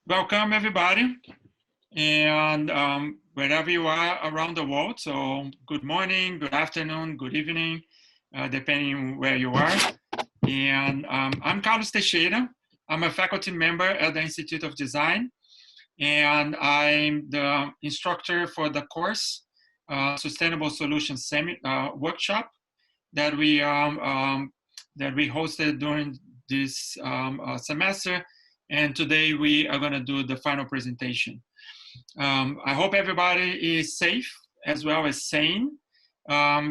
Welcome, everybody, and wherever you are around the world. So, good morning, good afternoon, good evening, depending where you are. And I'm Carlos Teixeira. I'm a faculty member at the Institute of Design, and I'm the instructor for the course Sustainable Solutions Workshop that we hosted during this semester. And today we are going to do the final presentation. I hope everybody is safe as well as sane,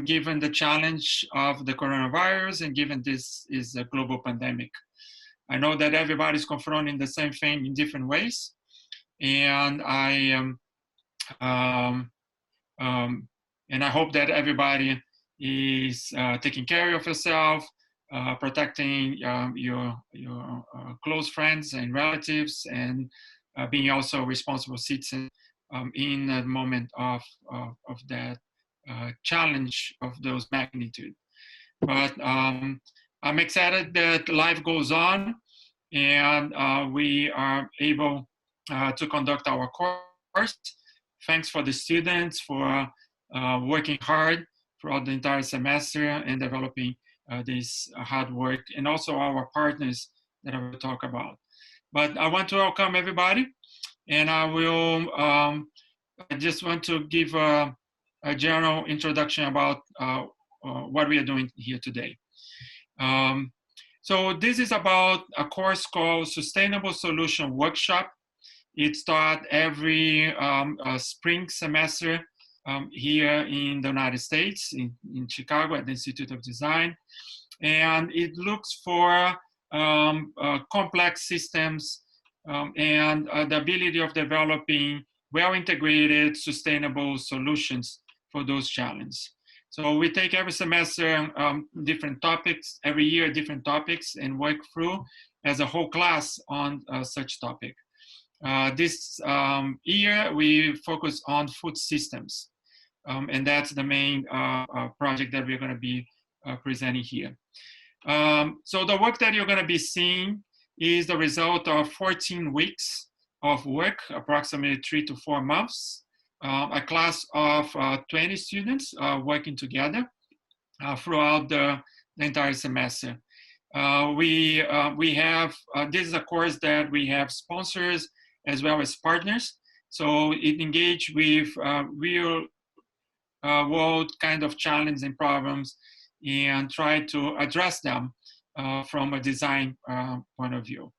given the challenge of the coronavirus and given this is a global pandemic. I know that everybody's confronting the same thing in different ways, and I hope that everybody is taking care of yourself, protecting your close friends and relatives, and being also a responsible citizen in a moment of that challenge of those magnitude. But I'm excited that life goes on, and we are able to conduct our course. Thanks for the students for working hard throughout the entire semester and developing this hard work, and also our partners that I will talk about. But I want to welcome everybody, and I just want to give a general introduction about what we are doing here today. So this is about a course called Sustainable Solution Workshop. It's taught every spring semester here in the United States, in Chicago at the Institute of Design. And it looks for complex systems and the ability of developing well-integrated, sustainable solutions for those challenges. So we take every semester different topics, every year different topics, and work through as a whole class on such topic. This year we focus on food systems, and that's the main project that we're going to be presenting here. So the work that you're going to be seeing is the result of 14 weeks of work, approximately 3 to 4 months, a class of 20 students working together throughout the entire semester. We have, this is a course that we have sponsors as well as partners. So it engage with real world kind of challenges and problems and try to address them from a design point of view.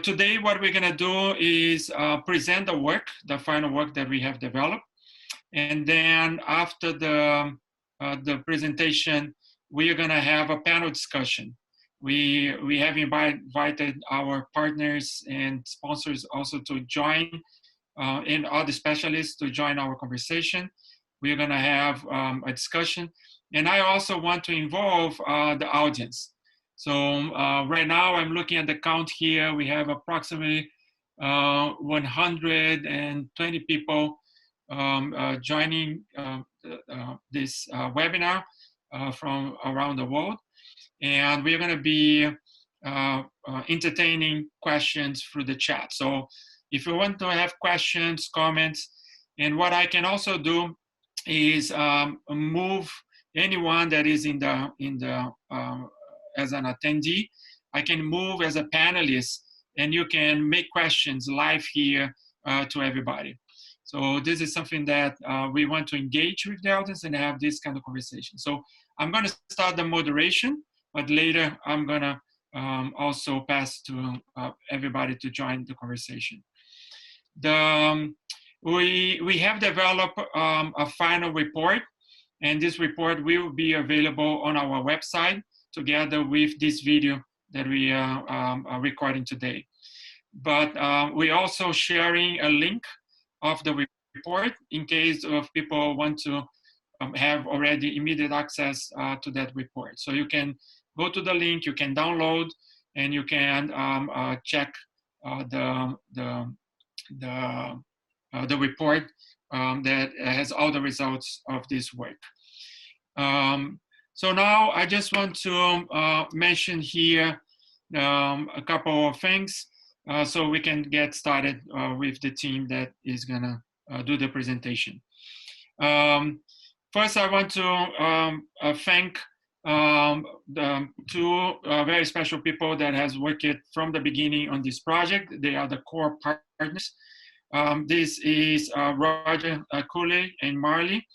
Today what we're gonna do is present the work, the final work that we have developed. And then after the presentation, we are gonna have a panel discussion. We have invited our partners and sponsors also to join, and other specialists to join our conversation. We're gonna have a discussion. And I also want to involve the audience. So right now I'm looking at the count here. We have approximately 120 people joining this webinar from around the world. And we're gonna be entertaining questions through the chat. So if you want to have questions, comments, and what I can also do is move anyone that is in the as an attendee. I can move as a panelist, and you can make questions live here to everybody. So this is something that we want to engage with the audience and have this kind of conversation. So I'm going to start the moderation, but later I'm going to also pass to everybody to join the conversation. We have developed a final report, and this report will be available on our website together with this video that we are recording today. But we're also sharing a link of the report in case of people want to have already immediate access to that report. So you can go to the link, you can download, and you can check the report that has all the results of this work. So now I just want to mention here a couple of things so we can get started with the team that is gonna do the presentation. First, I want to thank the two very special people that has worked from the beginning on this project. They are the core partners. This is Roger Cooley and Marley.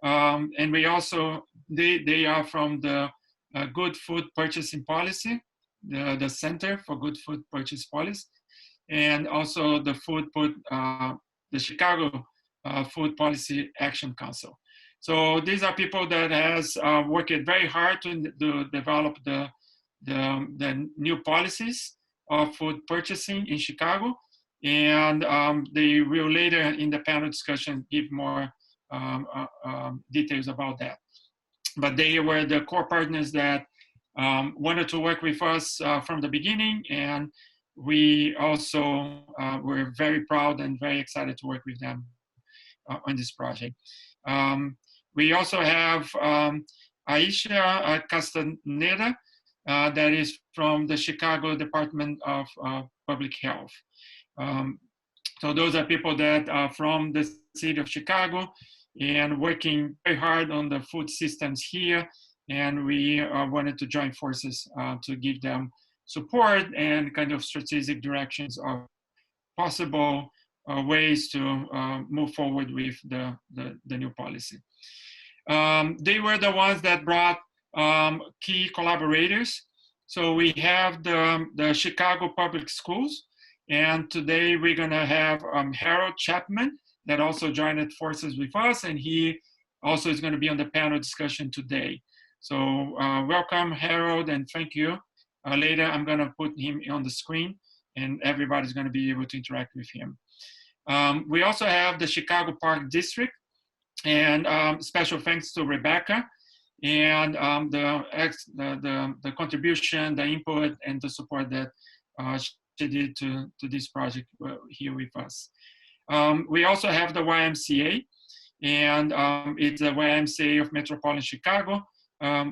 And we also, they are from the Good Food Purchasing Policy, the Center for Good Food Purchase Policy, and also the the Chicago Food Policy Action Council. So these are people that has worked very hard to develop the new policies of food purchasing in Chicago. And they will later in the panel discussion give more details about that. But they were the core partners that wanted to work with us from the beginning. And we also were very proud and very excited to work with them on this project. We also have Aisha Castaneda, that is from the Chicago Department of Public Health. So those are people that are from the city of Chicago and working very hard on the food systems here. And we wanted to join forces to give them support and kind of strategic directions of possible ways to move forward with the new policy. They were the ones that brought key collaborators. So we have the Chicago Public Schools, and today we're gonna have Harold Chapman that also joined forces with us, and he also is gonna be on the panel discussion today. So welcome, Harold, and thank you. Later, I'm gonna put him on the screen, and everybody's gonna be able to interact with him. We also have the Chicago Park District, and special thanks to Rebecca and the contribution, the input, and the support that she did to this project here with us. We also have the YMCA, and it's the YMCA of Metropolitan Chicago.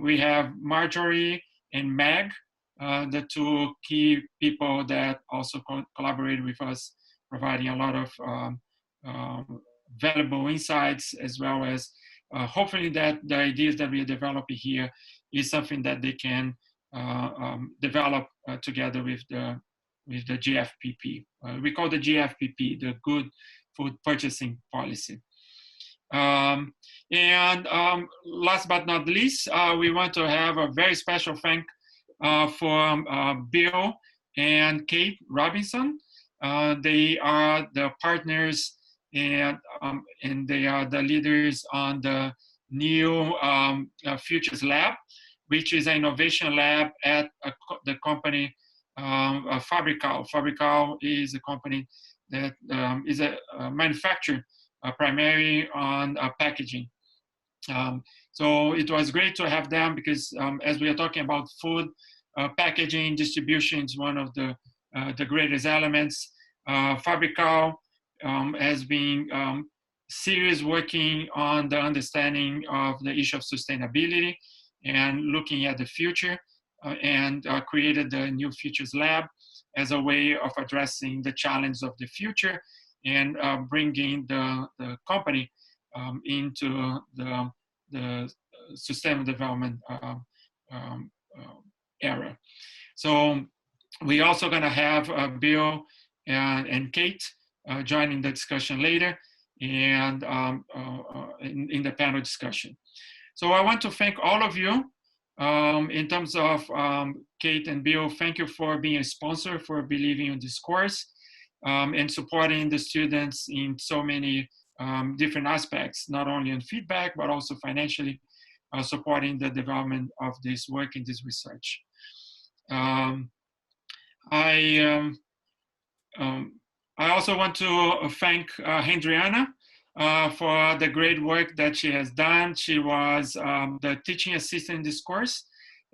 We have Marjorie and Meg, the two key people that also collaborated with us, providing a lot of valuable insights, as well as hopefully that the ideas that we are developing here is something that they can develop together with the GFPP. We call the GFPP the Good Food Purchasing Policy. And last but not least, we want to have a very special thank for Bill and Kate Robinson. They are the partners and they are the leaders on the new Futures Lab, which is an innovation lab at the company Fabrical. Fabrical is a company that is a manufacturer primarily on packaging. So it was great to have them because as we are talking about food, packaging, distribution is one of the greatest elements. Fabrical has been serious working on the understanding of the issue of sustainability and looking at the future and created the new Futures Lab as a way of addressing the challenge of the future and bringing the company into the sustainable development era. So we're also going to have Bill and Kate joining the discussion later and in the panel discussion. So I want to thank all of you. In terms of Kate and Bill, thank you for being a sponsor, for believing in this course, and supporting the students in so many different aspects, not only in feedback, but also financially supporting the development of this work in this research. I also want to thank Hendriana for the great work that she has done. She was the teaching assistant in this course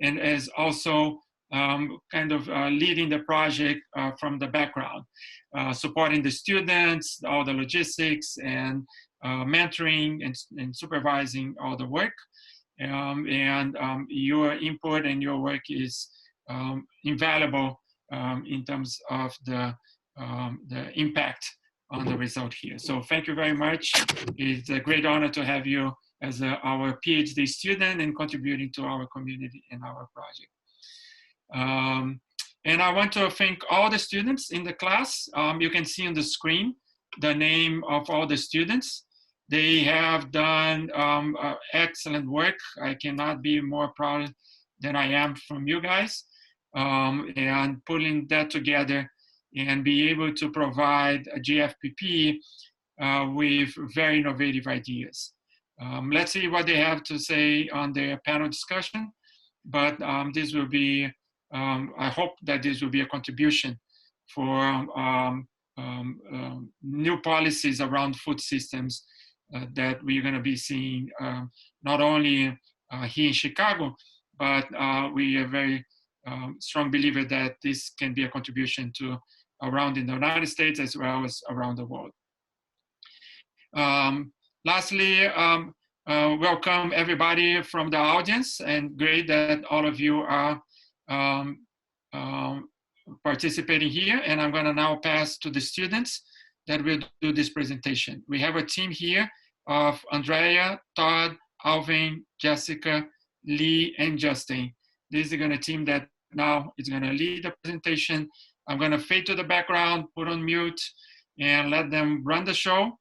and is also kind of leading the project from the background, supporting the students, all the logistics, and mentoring and supervising all the work. And your input and your work is invaluable in terms of the impact on the result here. So thank you very much. It's a great honor to have you as our PhD student and contributing to our community and our project. And I want to thank all the students in the class. You can see on the screen the name of all the students. They have done excellent work. I cannot be more proud than I am from you guys, and pulling that together and be able to provide a GFPP with very innovative ideas. Let's see what they have to say on their panel discussion, but this will be, I hope that this will be a contribution for new policies around food systems that we're going to be seeing not only here in Chicago, but we are very strong believer that this can be a contribution to around in the United States as well as around the world. Lastly, welcome everybody from the audience, and great that all of you are participating here. And I'm going to now pass to the students that will do this presentation. We have a team here of Andrea, Todd, Alvin, Jessica, Lee, and Justin. This is going to team that now is going to lead the presentation. I'm going to fade to the background, put on mute, and let them run the show.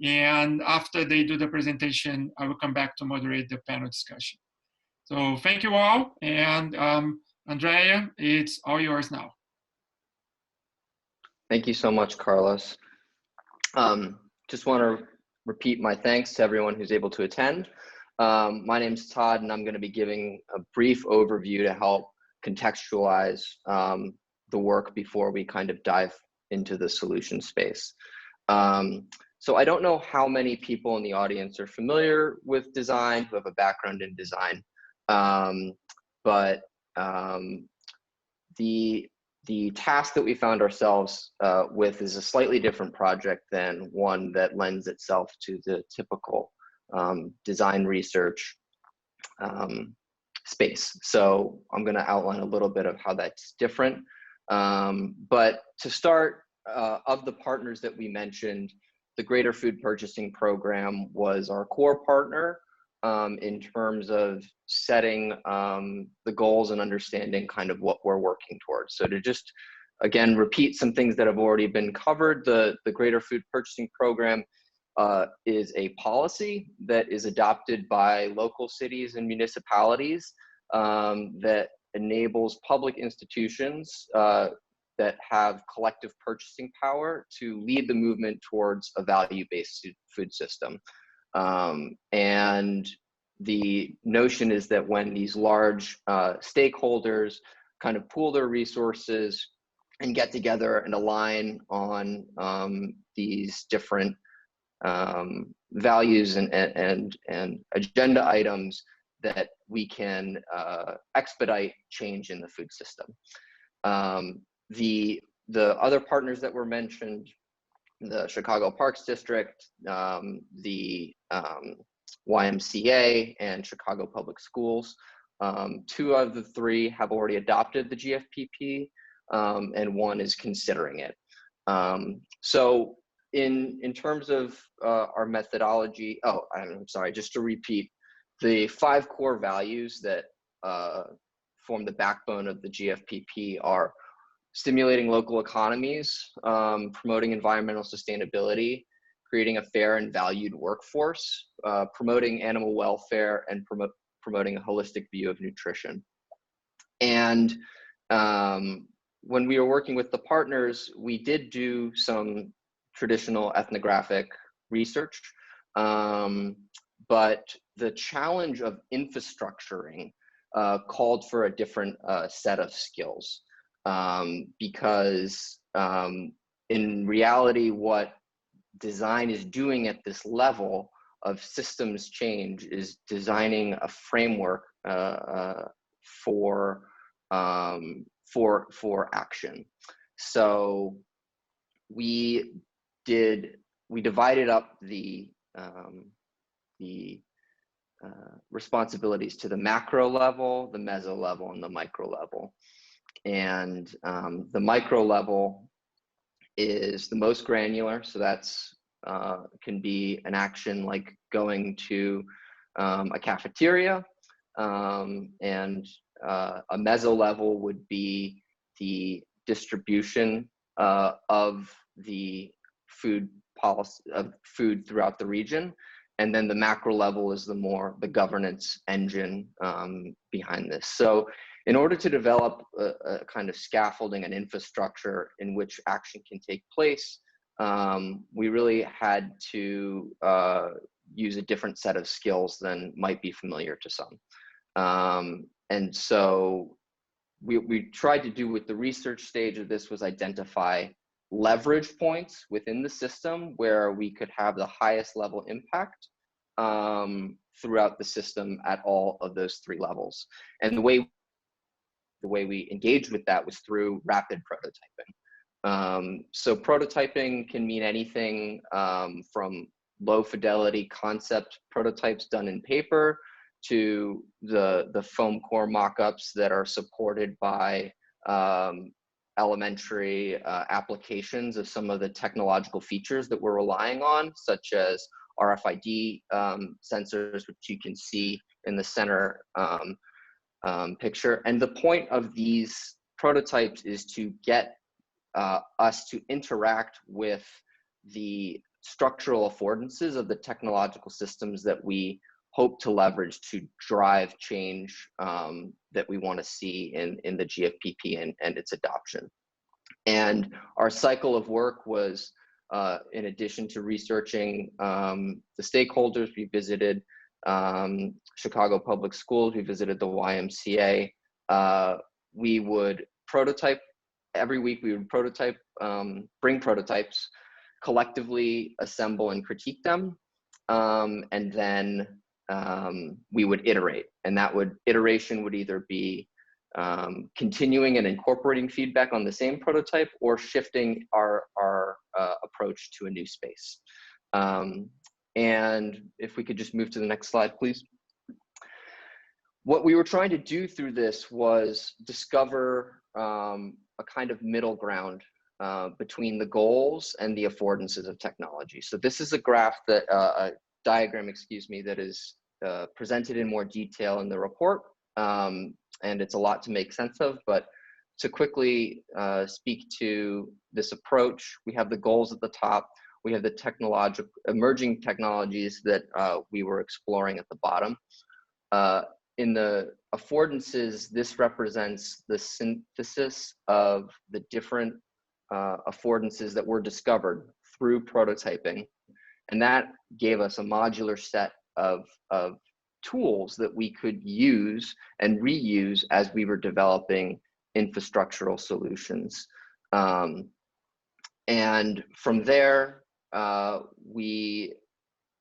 And after they do the presentation, I will come back to moderate the panel discussion. So thank you all. And Andrea, it's all yours now. Thank you so much, Carlos. Just want to repeat my thanks to everyone who's able to attend. My name's Todd, and I'm going to be giving a brief overview to help contextualize the work before we kind of dive into the solution space. So I don't know how many people in the audience are familiar with design, who have a background in design, but the task that we found ourselves with is a slightly different project than one that lends itself to the typical design research space. So I'm going to outline a little bit of how that's different. But to start, of the partners that we mentioned, the Greater Food Purchasing Program was our core partner in terms of setting the goals and understanding kind of what we're working towards. So to just, again, repeat some things that have already been covered, the Greater Food Purchasing Program is a policy that is adopted by local cities and municipalities that enables public institutions that have collective purchasing power to lead the movement towards a value-based food system. And the notion is that when these large stakeholders kind of pool their resources and get together and align on these different values and agenda items, that we can expedite change in the food system. The other partners that were mentioned, the Chicago Parks District, the YMCA, and Chicago Public Schools. 2 of the 3 have already adopted the GFPP, and 1 is considering it. So in terms of our methodology, I'm sorry, just to repeat, the 5 core values that form the backbone of the GFPP are stimulating local economies, promoting environmental sustainability, creating a fair and valued workforce, promoting animal welfare, and promoting a holistic view of nutrition. And when we were working with the partners, we did do some traditional ethnographic research, but the challenge of infrastructuring called for a different set of skills. Because in reality, what design is doing at this level of systems change is designing a framework for action. So we divided up the responsibilities to the macro level, the meso level, and the micro level. And the micro level is the most granular. So that's can be an action like going to a cafeteria, and a meso level would be the distribution of the food policy of food throughout the region. And then the macro level is the governance engine behind this. So in order to develop a kind of scaffolding and infrastructure in which action can take place, we really had to use a different set of skills than might be familiar to some. And so we tried to do with the research stage of this was identify leverage points within the system where we could have the highest level impact throughout the system at all of those three levels. And the way we engaged with that was through rapid prototyping. So prototyping can mean anything from low fidelity concept prototypes done in paper to the foam core mock-ups that are supported by elementary applications of some of the technological features that we're relying on, such as RFID sensors, which you can see in the center picture. And the point of these prototypes is to get us to interact with the structural affordances of the technological systems that we hope to leverage to drive change that we want to see in the GFPP and its adoption. And our cycle of work was, in addition to researching the stakeholders, we visited Chicago Public Schools, we visited the YMCA. We would prototype, every week we would prototype, bring prototypes, collectively assemble and critique them, and then we would iterate. And iteration would either be continuing and incorporating feedback on the same prototype or shifting our approach to a new space. And if we could just move to the next slide, please. What we were trying to do through this was discover a kind of middle ground between the goals and the affordances of technology. So this is a graph that, a diagram, excuse me, that is presented in more detail in the report. And it's a lot to make sense of, but to quickly speak to this approach, we have the goals at the top. We have the emerging technologies that we were exploring at the bottom. In the affordances, this represents the synthesis of the different affordances that were discovered through prototyping. And that gave us a modular set of tools that we could use and reuse as we were developing infrastructural solutions. And from there, we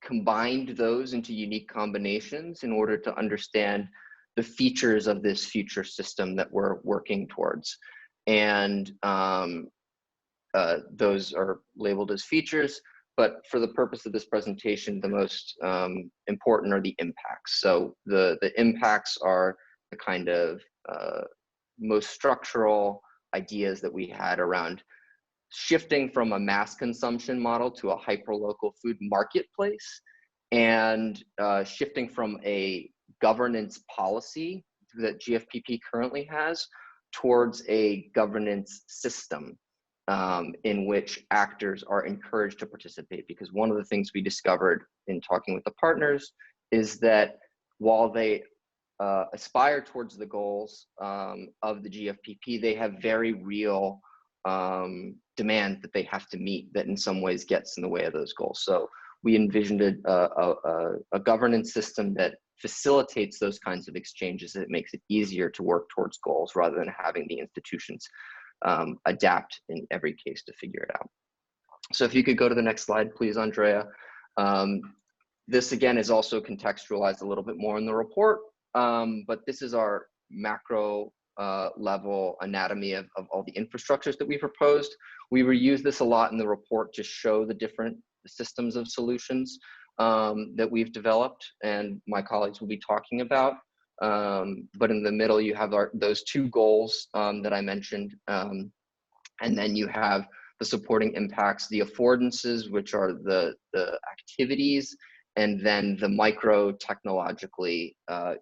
combined those into unique combinations in order to understand the features of this future system that we're working towards. And those are labeled as features, but for the purpose of this presentation, the most important are the impacts. So the impacts are the kind of most structural ideas that we had around shifting from a mass consumption model to a hyperlocal food marketplace, and shifting from a governance policy that GFPP currently has towards a governance system in which actors are encouraged to participate. Because one of the things we discovered in talking with the partners is that while they aspire towards the goals of the GFPP, they have very real demand that they have to meet that in some ways gets in the way of those goals. So we envisioned a governance system that facilitates those kinds of exchanges, that makes it easier to work towards goals rather than having the institutions adapt in every case to figure it out. So if you could go to the next slide, please, Andrea. This again is also contextualized a little bit more in the report, but this is our macro level anatomy of all the infrastructures that we proposed. We reuse this a lot in the report to show the different systems of solutions that we've developed and my colleagues will be talking about. But in the middle, you have those two goals that I mentioned. And then you have the supporting impacts, the affordances, which are the activities, and then the micro technologically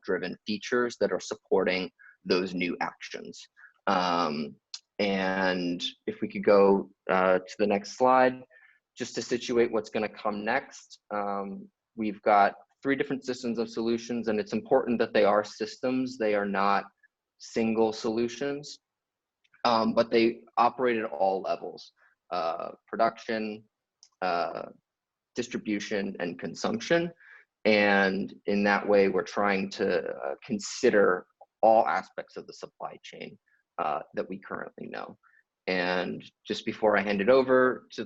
driven features that are supporting those new actions. And if we could go to the next slide, just to situate what's going to come next, we've got 3 different systems of solutions, and it's important that they are systems. They are not single solutions, but they operate at all levels, production, distribution, and consumption. And in that way, we're trying to consider all aspects of the supply chain that we currently know. And just before I hand it over to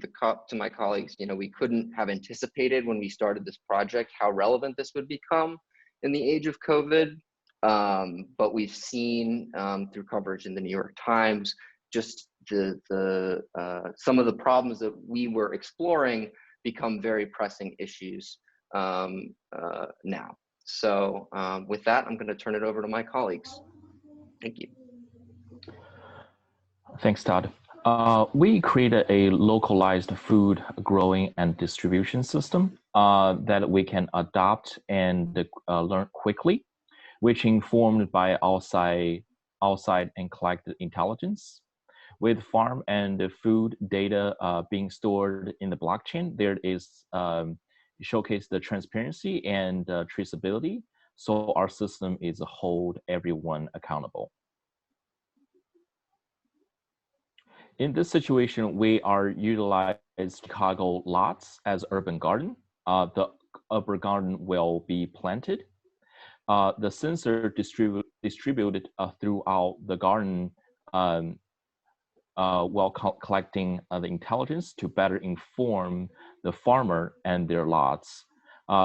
my colleagues, we couldn't have anticipated when we started this project how relevant this would become in the age of COVID. But we've seen through coverage in the New York Times just some of the problems that we were exploring become very pressing issues now. So with that, I'm going to turn it over to my colleagues. Thank you. Thanks, Todd. We created a localized food growing and distribution system that we can adopt and learn quickly, which informed by outside and collected intelligence. With farm and food data being stored in the blockchain, there is showcase the transparency and traceability. So our system is hold everyone accountable. In this situation, we are utilizing Chicago lots as urban garden. The urban garden will be planted. The sensor distributed throughout the garden while collecting the intelligence to better inform the farmer and their lots,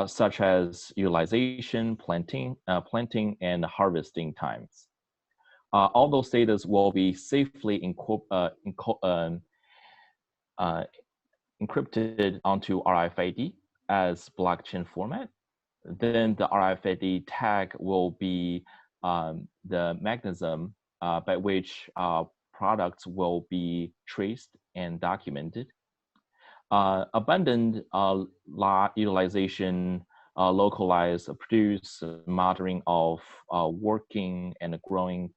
such as utilization, planting, and harvesting times. All those data will be safely encrypted onto RFID as blockchain format. Then the RFID tag will be the mechanism by which products will be traced and documented. Abundant lot utilization, localized produce, monitoring of working and growing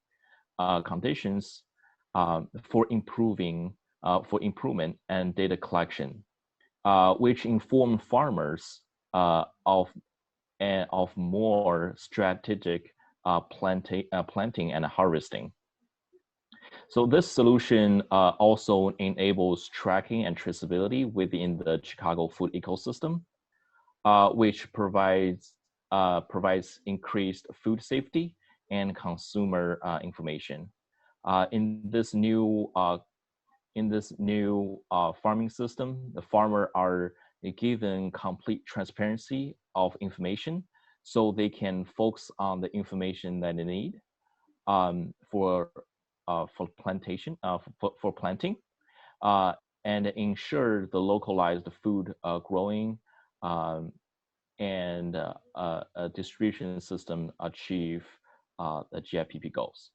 conditions for improvement and data collection, which inform farmers of more strategic planting and harvesting. So this solution also enables tracking and traceability within the Chicago food ecosystem, which provides increased food safety and consumer information. In this new farming system, the farmer are given complete transparency of information, so they can focus on the information that they need for planting, and ensure the localized food growing and a distribution system achieve the GIPP goals.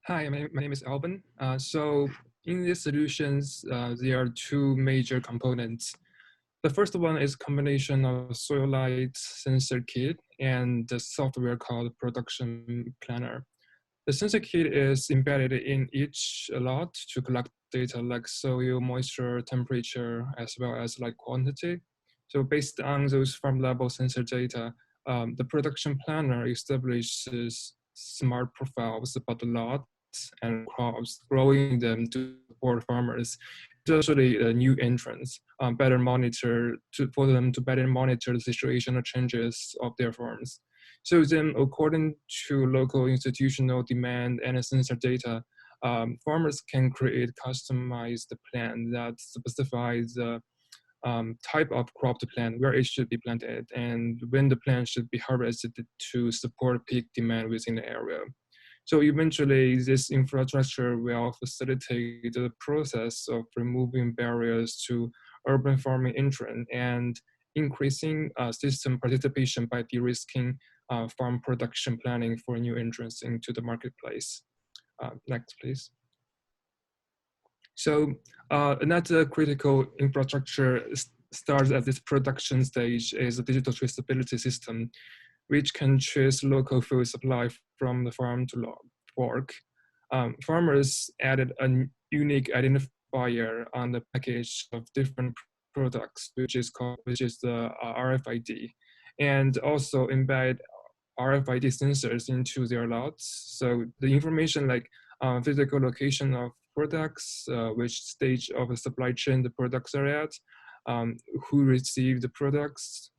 Hi, my name is Alvin. So in these solutions, there are 2 major components. The first one is combination of soil light sensor kit and the software called Production Planner. The sensor kit is embedded in each lot to collect data like soil, moisture, temperature, as well as light quantity. So based on those farm level sensor data, the Production Planner establishes smart profiles about the lots and crops, growing them to support farmers, especially new entrants, for them to better monitor the situational changes of their farms. So then, according to local institutional demand and sensor data, farmers can create customized plan that specifies the type of crop to plant, where it should be planted, and when the plant should be harvested to support peak demand within the area. So eventually, this infrastructure will facilitate the process of removing barriers to urban farming entrance and increasing system participation by de-risking farm production planning for new entrants into the marketplace. Next, please. So another critical infrastructure starts at this production stage is a digital traceability system, which can trace local food supply from the farm to fork. Farmers added a unique identifier on the package of different products, which is the RFID, and also embed RFID sensors into their lots. So the information like physical location of products, which stage of the supply chain the products are at, who received the products,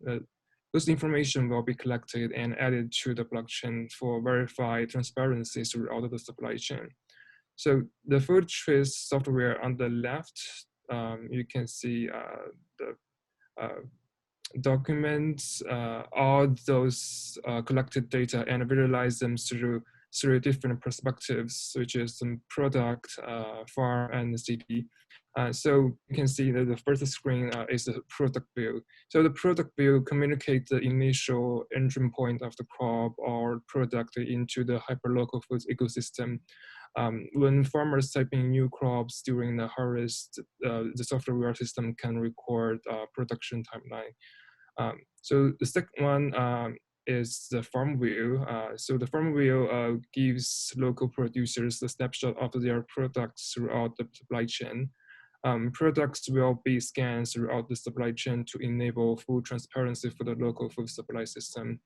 those information will be collected and added to the blockchain for verified transparency throughout the supply chain. So the food trace software on the left, you can see the documents all those collected data and visualize them through different perspectives, which is some product, farm, and city. So you can see that the first screen is the product view. So the product view communicates the initial entry point of the crop or product into the hyperlocal food ecosystem. When farmers type in new crops during the harvest, the software system can record production timeline. So the second one is the farm view. So the farm view gives local producers a snapshot of their products throughout the supply chain. Products will be scanned throughout the supply chain to enable full transparency for the local food supply system.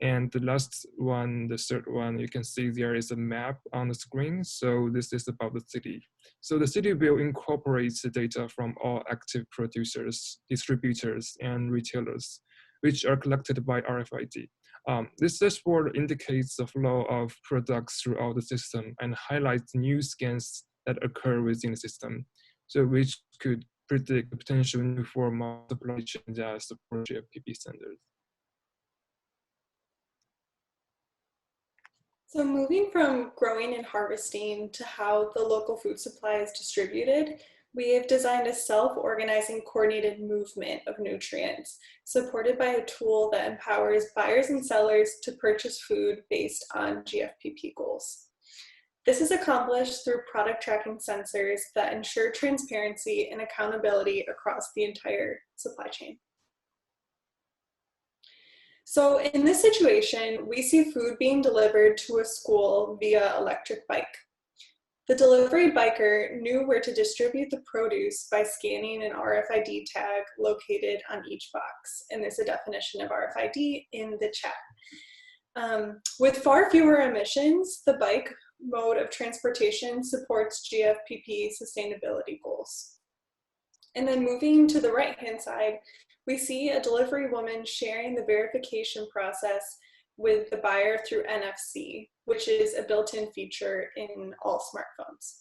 And the last one, the third one, you can see there is a map on the screen. So this is about the city. So the city will incorporate the data from all active producers, distributors, and retailers, which are collected by RFID. This dashboard indicates the flow of products throughout the system and highlights new scans that occur within the system, so which could predict the potential new form of supply chain that support GFPP standards. So moving from growing and harvesting to how the local food supply is distributed, we have designed a self-organizing coordinated movement of nutrients supported by a tool that empowers buyers and sellers to purchase food based on GFPP goals. This is accomplished through product tracking sensors that ensure transparency and accountability across the entire supply chain. So in this situation, we see food being delivered to a school via electric bike. The delivery biker knew where to distribute the produce by scanning an RFID tag located on each box. And there's a definition of RFID in the chat. With far fewer emissions, the bike mode of transportation supports GFPP sustainability goals. And then moving to the right-hand side, we see a delivery woman sharing the verification process with the buyer through NFC, which is a built-in feature in all smartphones.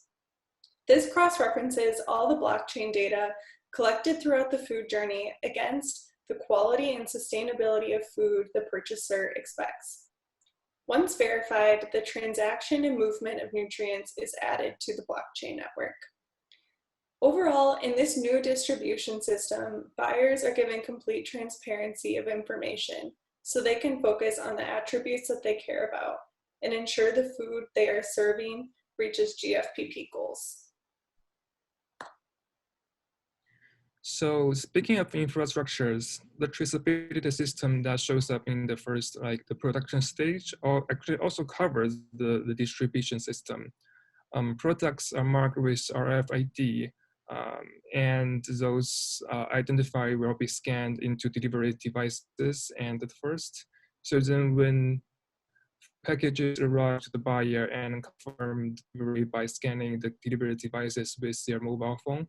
This cross-references all the blockchain data collected throughout the food journey against the quality and sustainability of food the purchaser expects. Once verified, the transaction and movement of nutrients is added to the blockchain network. Overall, in this new distribution system, buyers are given complete transparency of information so they can focus on the attributes that they care about and ensure the food they are serving reaches GFPP goals. So speaking of infrastructures, the traceability system that shows up in the first, like the production stage, actually also covers the distribution system. Products are marked with RFID, and those identified will be scanned into delivery devices and at first. So then when packages arrive to the buyer and confirm delivery by scanning the delivery devices with their mobile phone,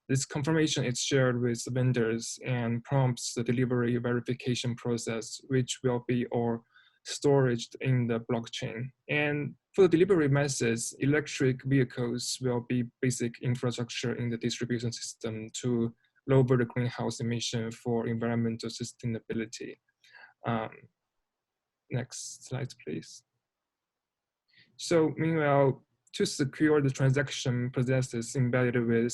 this confirmation is shared with vendors and prompts the delivery verification process, which will be all stored in the blockchain. And for the delivery methods, electric vehicles will be basic infrastructure in the distribution system to lower the greenhouse emission for environmental sustainability. Next slide, please. So meanwhile, to secure the transaction processes embedded with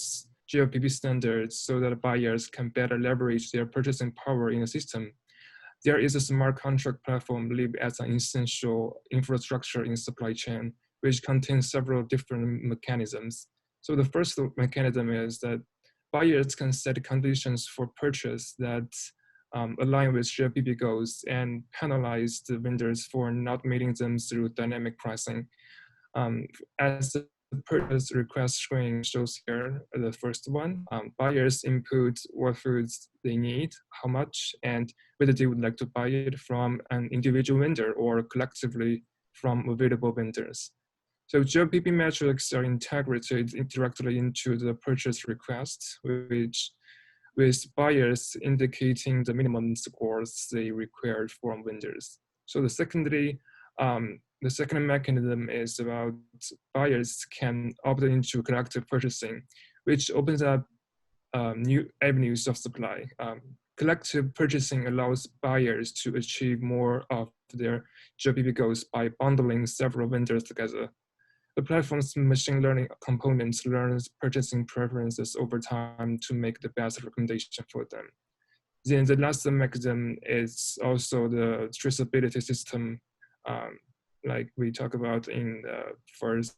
GLPP standards so that buyers can better leverage their purchasing power in the system, there is a smart contract platform believed as an essential infrastructure in supply chain, which contains several different mechanisms. So the first mechanism is that buyers can set conditions for purchase that align with GLPP goals and penalize the vendors for not meeting them through dynamic pricing. As the purchase request screen shows here, the first one, buyers input what foods they need, how much, and whether they would like to buy it from an individual vendor or collectively from available vendors. So GLPP metrics are integrated directly into the purchase request, with buyers indicating the minimum scores they required from vendors. So the second mechanism is about buyers can opt into collective purchasing, which opens up new avenues of supply. Collective purchasing allows buyers to achieve more of their GLPP goals by bundling several vendors together. The platform's machine learning components learns purchasing preferences over time to make the best recommendation for them. Then the last mechanism is also the traceability system, like we talk about in the first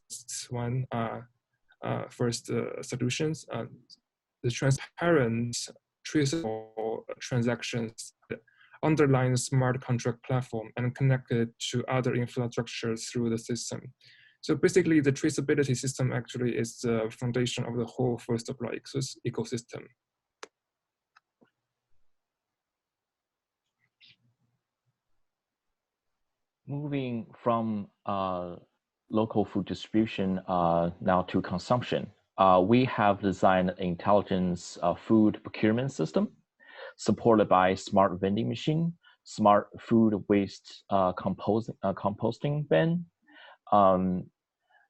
solutions. The transparent, traceable transactions underlying the smart contract platform and connected to other infrastructure through the system. So basically, the traceability system actually is the foundation of the whole food supply ecosystem. Moving from local food distribution now to consumption, we have designed an intelligent food procurement system supported by smart vending machine, smart food waste composting bin,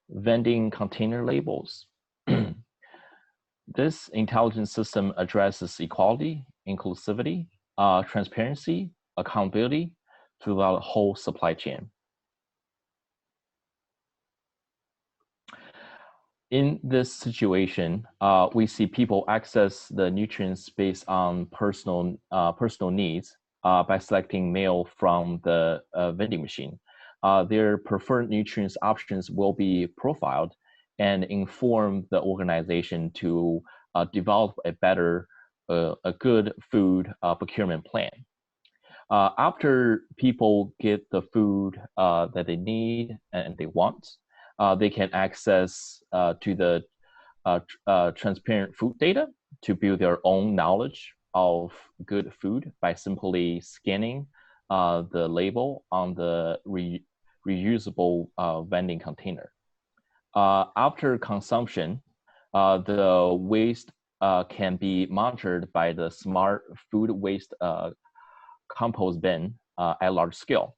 vending container labels. This intelligent system addresses equality, inclusivity, transparency, accountability throughout the whole supply chain. In this situation, we see people access the nutrients based on personal needs by selecting meal from the vending machine. Their preferred nutrients options will be profiled and inform the organization to develop a good food procurement plan. After people get the food that they need and they want, they can access to the transparent food data to build their own knowledge of good food by simply scanning the label on the reusable vending container. After consumption, the waste can be monitored by the smart food waste compost bin at large scale.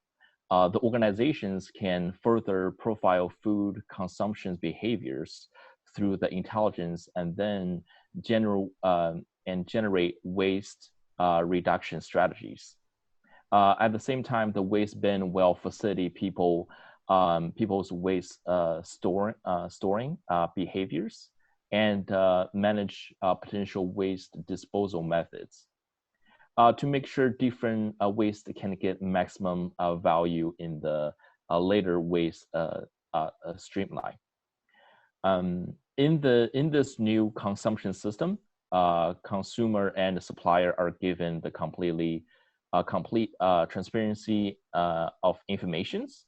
The organizations can further profile food consumption behaviors through the intelligence and then generate waste reduction strategies. At the same time, the waste bin will facilitate people's waste storing behaviors and manage potential waste disposal methods. To make sure different waste can get maximum value in the later waste streamline. In this new consumption system, consumer and supplier are given the complete transparency of informations,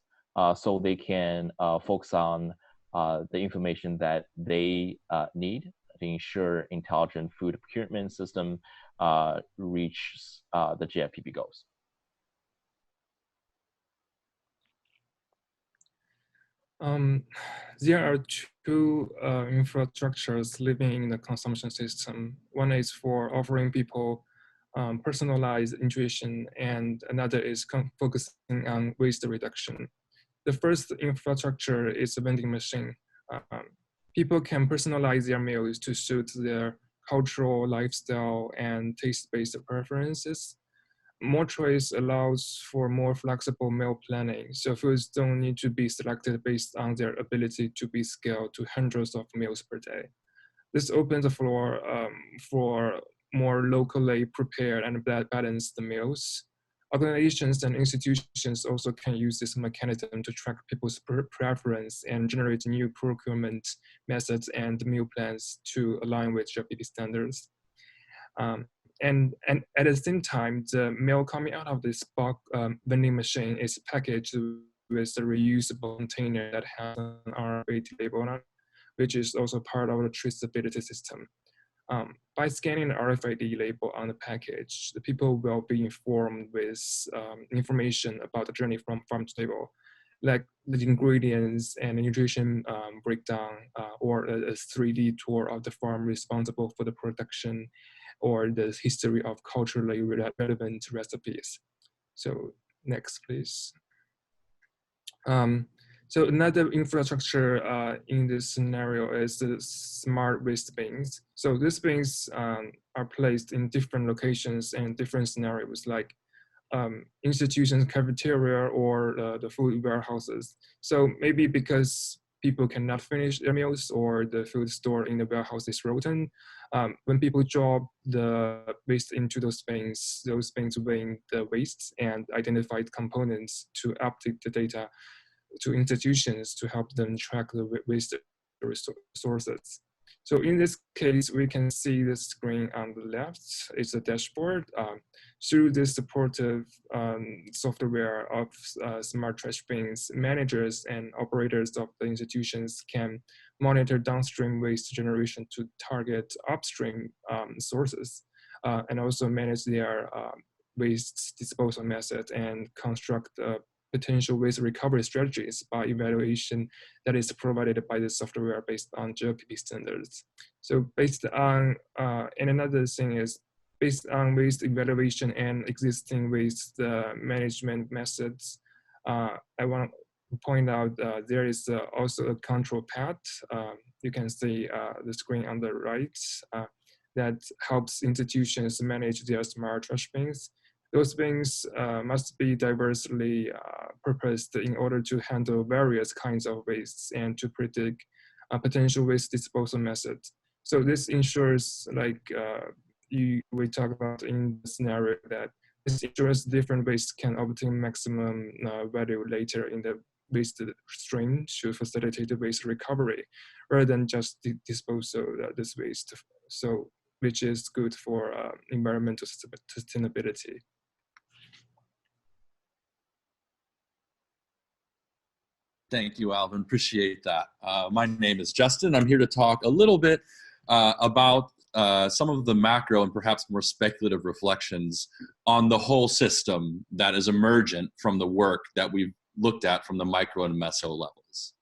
so they can focus on the information that they need to ensure intelligent food procurement system reaches the GFPP goals. There are two infrastructures living in the consumption system. One is for offering people personalized nutrition, and another is focusing on waste reduction. The first infrastructure is a vending machine. People can personalize their meals to suit their cultural, lifestyle, and taste-based preferences. more choice allows for more flexible meal planning. So foods don't need to be selected based on their ability to be scaled to hundreds of meals per day. This opens the floor for more locally prepared and balanced meals. Organizations and institutions also can use this mechanism to track people's preference and generate new procurement methods and meal plans to align with GFPP standards. And at the same time, the meal coming out of this bulk vending machine is packaged with a reusable container that has an RFID label on it, which is also part of the traceability system. By scanning the RFID label on the package, the people will be informed with information about the journey from farm to table, like the ingredients and the nutrition breakdown, or a 3D tour of the farm responsible for the production, or the history of culturally relevant recipes. So next, please. So another infrastructure in this scenario is the smart waste bins. So these bins are placed in different locations and different scenarios, like institutions, cafeteria, or the food warehouses. So maybe because people cannot finish their meals or the food stored in the warehouse is rotten, when people drop the waste into those bins weigh the wastes and identified components to update the data to institutions to help them track the waste resources. So in this case, we can see the screen on the left. It's a dashboard. Through this supportive software of smart trash bins, managers and operators of the institutions can monitor downstream waste generation to target upstream sources, and also manage their waste disposal method and construct potential waste recovery strategies by evaluation that is provided by the software based on GFPP standards. So based on, and another thing is, based on waste evaluation and existing waste management methods, I want to point out there is also a control path. You can see the screen on the right that helps institutions manage their smart trash bins. Those bins must be diversely purposed in order to handle various kinds of wastes and to predict potential waste disposal methods. So this ensures, like we talk about in the scenario, that this ensures different wastes can obtain maximum value later in the waste stream to facilitate the waste recovery, rather than just disposal this waste. So, which is good for environmental sustainability. Thank you, Alvin. Appreciate that. My name is Justin. I'm here to talk a little bit about some of the macro and perhaps more speculative reflections on the whole system that is emergent from the work that we've looked at from the micro and meso levels.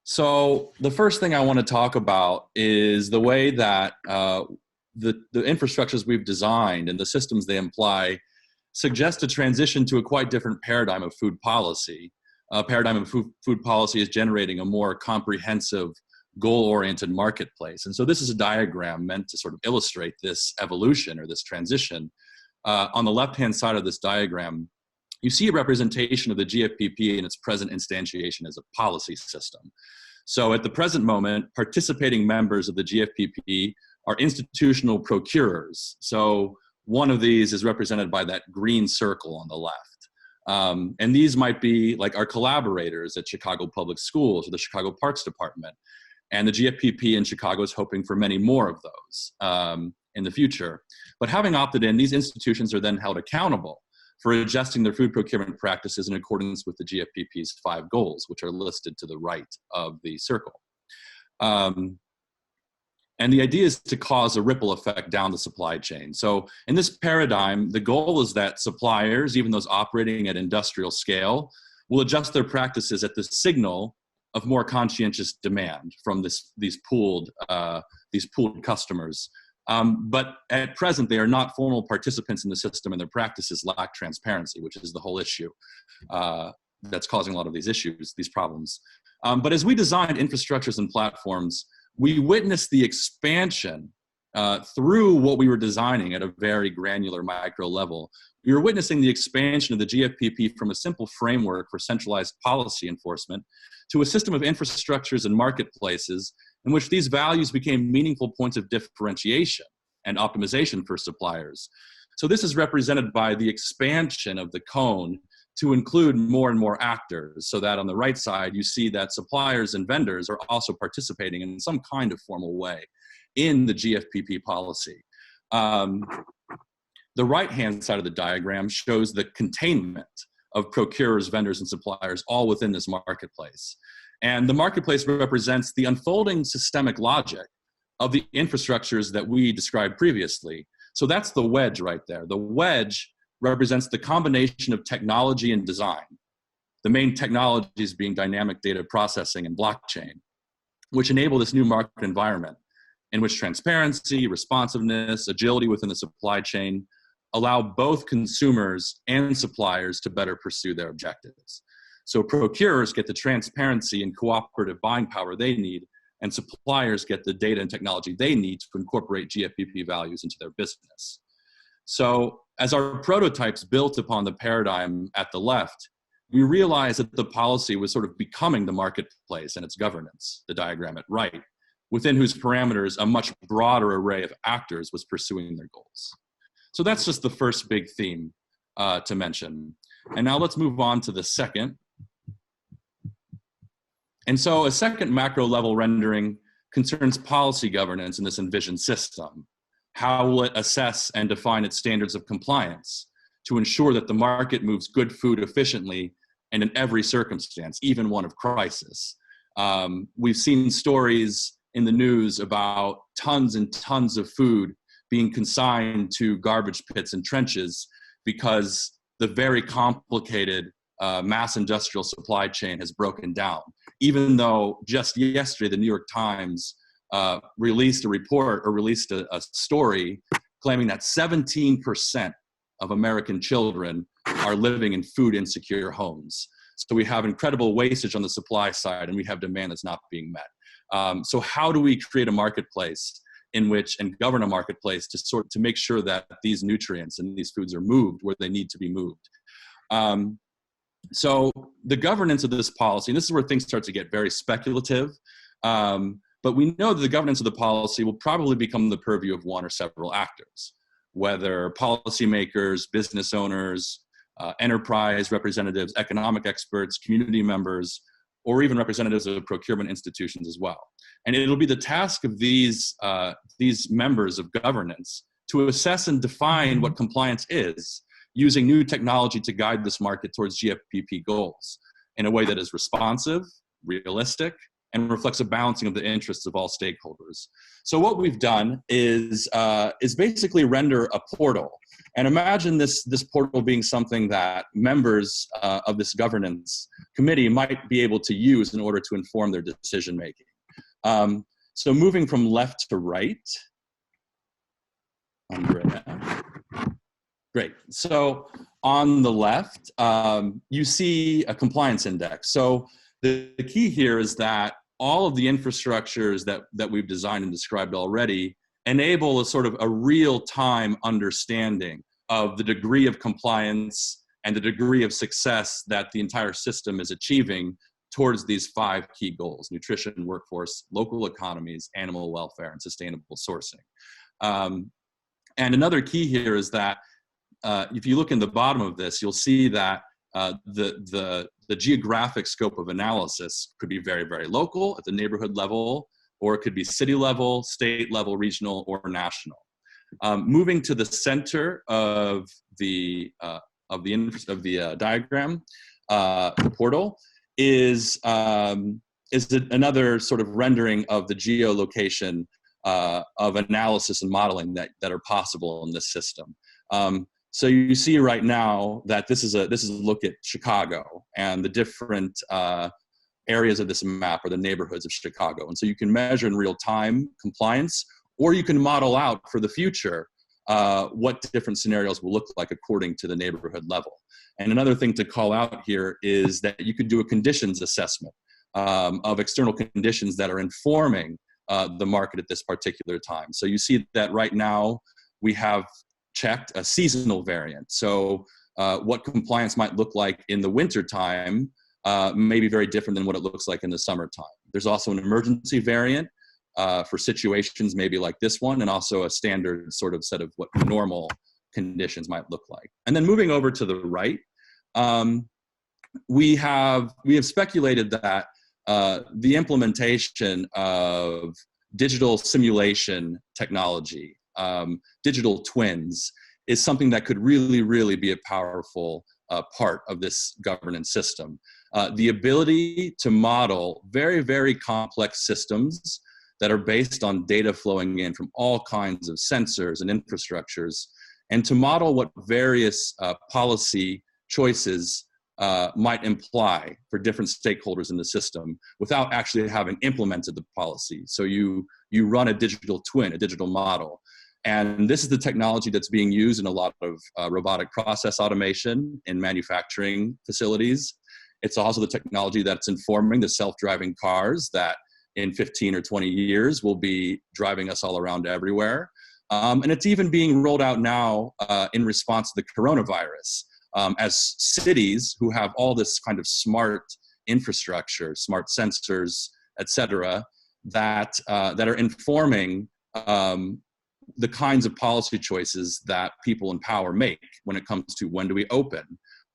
So the first thing I want to talk about is the way that the infrastructures we've designed and the systems they imply suggest a transition to a quite different paradigm of food policy. A paradigm of food policy is generating a more comprehensive, goal-oriented marketplace. And so this is a diagram meant to sort of illustrate this evolution or this transition. On the left-hand side of this diagram, you see a representation of the GFPP in its present instantiation as a policy system. So at the present moment, participating members of the GFPP are institutional procurers. So one of these is represented by that green circle on the left. And these might be like our collaborators at Chicago Public Schools or the Chicago Parks Department. And the GFPP in Chicago is hoping for many more of those in the future. But having opted in, these institutions are then held accountable for adjusting their food procurement practices in accordance with the GFPP's 5 goals, which are listed to the right of the circle. And the idea is to cause a ripple effect down the supply chain. So in this paradigm, the goal is that suppliers, even those operating at industrial scale, will adjust their practices at the signal of more conscientious demand from these pooled customers. But at present, they are not formal participants in the system, and their practices lack transparency, which is the whole issue that's causing a lot of these issues, these problems. But as we designed infrastructures and platforms, we witnessed the expansion through what we were designing at a very granular micro level, we were witnessing the expansion of the GFPP from a simple framework for centralized policy enforcement to a system of infrastructures and marketplaces in which these values became meaningful points of differentiation and optimization for suppliers. So this is represented by the expansion of the cone to include more and more actors, so that on the right side, you see that suppliers and vendors are also participating in some kind of formal way in the GFPP policy. The right-hand side of the diagram shows the containment of procurers, vendors, and suppliers all within this marketplace. And the marketplace represents the unfolding systemic logic of the infrastructures that we described previously. So that's the wedge right there. The wedge represents the combination of technology and design, the main technologies being dynamic data processing and blockchain, which enable this new market environment in which transparency, responsiveness, agility within the supply chain allow both consumers and suppliers to better pursue their objectives. So procurers get the transparency and cooperative buying power they need, and suppliers get the data and technology they need to incorporate GFPP values into their business. So as our prototypes built upon the paradigm at the left, we realized that the policy was sort of becoming the marketplace and its governance, the diagram at right, within whose parameters a much broader array of actors was pursuing their goals. So that's just the first big theme to mention. And now let's move on to the second. And so a second macro level rendering concerns policy governance in this envisioned system. How will it assess and define its standards of compliance to ensure that the market moves good food efficiently and in every circumstance, even one of crisis? We've seen stories in the news about tons and tons of food being consigned to garbage pits and trenches because the very complicated mass industrial supply chain has broken down. Even though just yesterday, the New York Times released a report or released a story claiming that 17% of American children are living in food insecure homes. So we have incredible wastage on the supply side and we have demand that's not being met. So how do we create a marketplace in which and govern a marketplace to make sure that these nutrients and these foods are moved where they need to be moved? So the governance of this policy, and this is where things start to get very speculative, but we know that the governance of the policy will probably become the purview of one or several actors, whether policymakers, business owners, enterprise representatives, economic experts, community members, or even representatives of procurement institutions as well. And it'll be the task of these members of governance to assess and define what compliance is, using new technology to guide this market towards GFPP goals in a way that is responsive, realistic, and reflects a balancing of the interests of all stakeholders. So what we've done is basically render a portal. And imagine this portal being something that members of this governance committee might be able to use in order to inform their decision making. So moving from left to right. Great. So on the left, you see a compliance index. So the key here is that all of the infrastructures that we've designed and described already enable a sort of a real-time understanding of the degree of compliance and the degree of success that the entire system is achieving towards these 5 key goals: nutrition, workforce, local economies, animal welfare, and sustainable sourcing. And another key here is that if you look in the bottom of this, you'll see that the geographic scope of analysis could be very, very local at the neighborhood level, or it could be city level, state level, regional, or national. Moving to the center of the diagram, the portal is another sort of rendering of the geolocation of analysis and modeling that are possible in this system. So you see right now that this is a look at Chicago, and the different areas of this map are the neighborhoods of Chicago. And so you can measure in real time compliance, or you can model out for the future what different scenarios will look like according to the neighborhood level. And another thing to call out here is that you could do a conditions assessment of external conditions that are informing the market at this particular time. So you see that right now we have checked a seasonal variant. So what compliance might look like in the winter time may be very different than what it looks like in the summertime. There's also an emergency variant for situations maybe like this one, and also a standard sort of set of what normal conditions might look like. And then moving over to the right, we have speculated that the implementation of digital simulation technology, digital twins, is something that could really be a powerful part of this governance system. The ability to model very complex systems that are based on data flowing in from all kinds of sensors and infrastructures, and to model what various policy choices might imply for different stakeholders in the system without actually having implemented the policy. So you run a digital twin, a digital model. And this is the technology that's being used in a lot of robotic process automation in manufacturing facilities. It's also the technology that's informing the self-driving cars that in 15 or 20 years will be driving us all around everywhere. And it's even being rolled out now in response to the coronavirus. As cities who have all this kind of smart infrastructure, smart sensors, et cetera, that are informing the kinds of policy choices that people in power make when it comes to when do we open,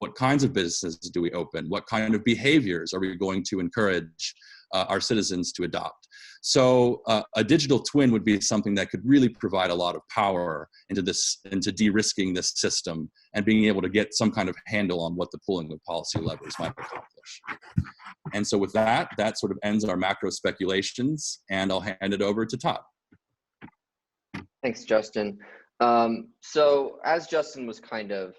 what kinds of businesses do we open, what kind of behaviors are we going to encourage our citizens to adopt. So a digital twin would be something that could really provide a lot of power into de-risking this system and being able to get some kind of handle on what the pulling of policy levers might accomplish. And so with that sort of ends our macro speculations, and I'll hand it over to Todd. Thanks, Justin. So as Justin was kind of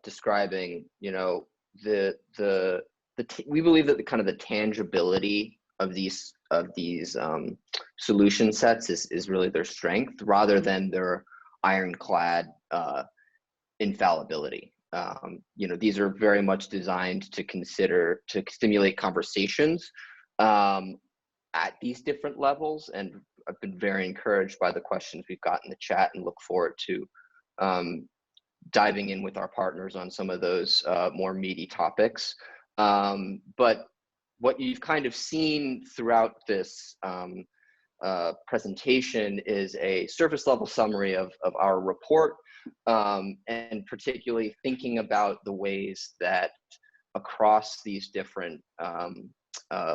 describing, you know, we believe that the tangibility of these solution sets is really their strength rather than their ironclad infallibility. You know, these are very much designed to stimulate conversations at these different levels, and I've been very encouraged by the questions we've got in the chat and look forward to diving in with our partners on some of those more meaty topics. But what you've kind of seen throughout this presentation is a surface level summary of our report, and particularly thinking about the ways that across these different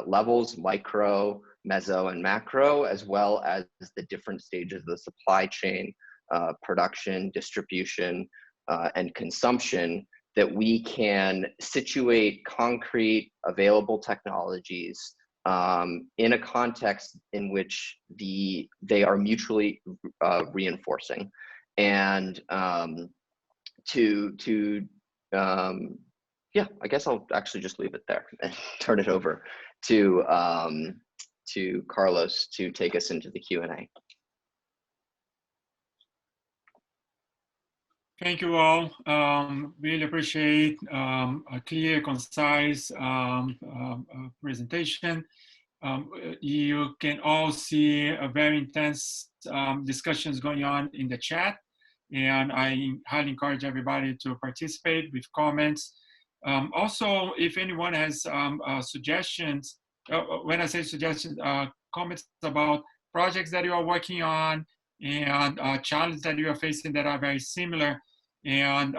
levels, micro, meso, and macro, as well as the different stages of the supply chain, production, distribution, and consumption, that we can situate concrete available technologies in a context in which they are mutually reinforcing. And yeah, I guess I'll actually just leave it there and turn it over to Carlos to take us into the Q&A. Thank you all. Really appreciate a clear, concise presentation. You can all see a very intense discussions going on in the chat, and I highly encourage everybody to participate with comments. Also, if anyone has suggestions, when I say suggestions, comments about projects that you are working on and challenges that you are facing that are very similar, and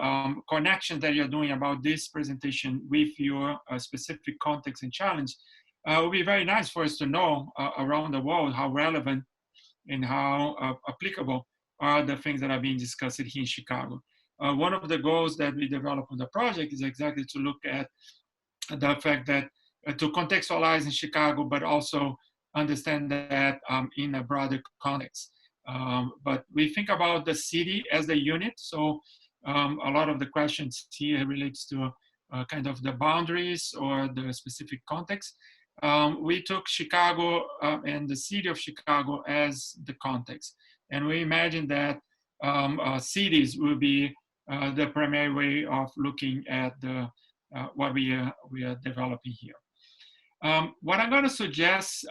connections that you're doing about this presentation with your specific context and challenge, it would be very nice for us to know around the world how relevant and how applicable are the things that are being discussed here in Chicago. One of the goals that we developed on the project is exactly to look at the fact that to contextualize in Chicago, but also understand that in a broader context. But we think about the city as the unit. So a lot of the questions here relates to kind of the boundaries or the specific context. We took Chicago and the city of Chicago as the context. And we imagine that cities will be the primary way of looking at what we are developing here. What I'm going to suggest,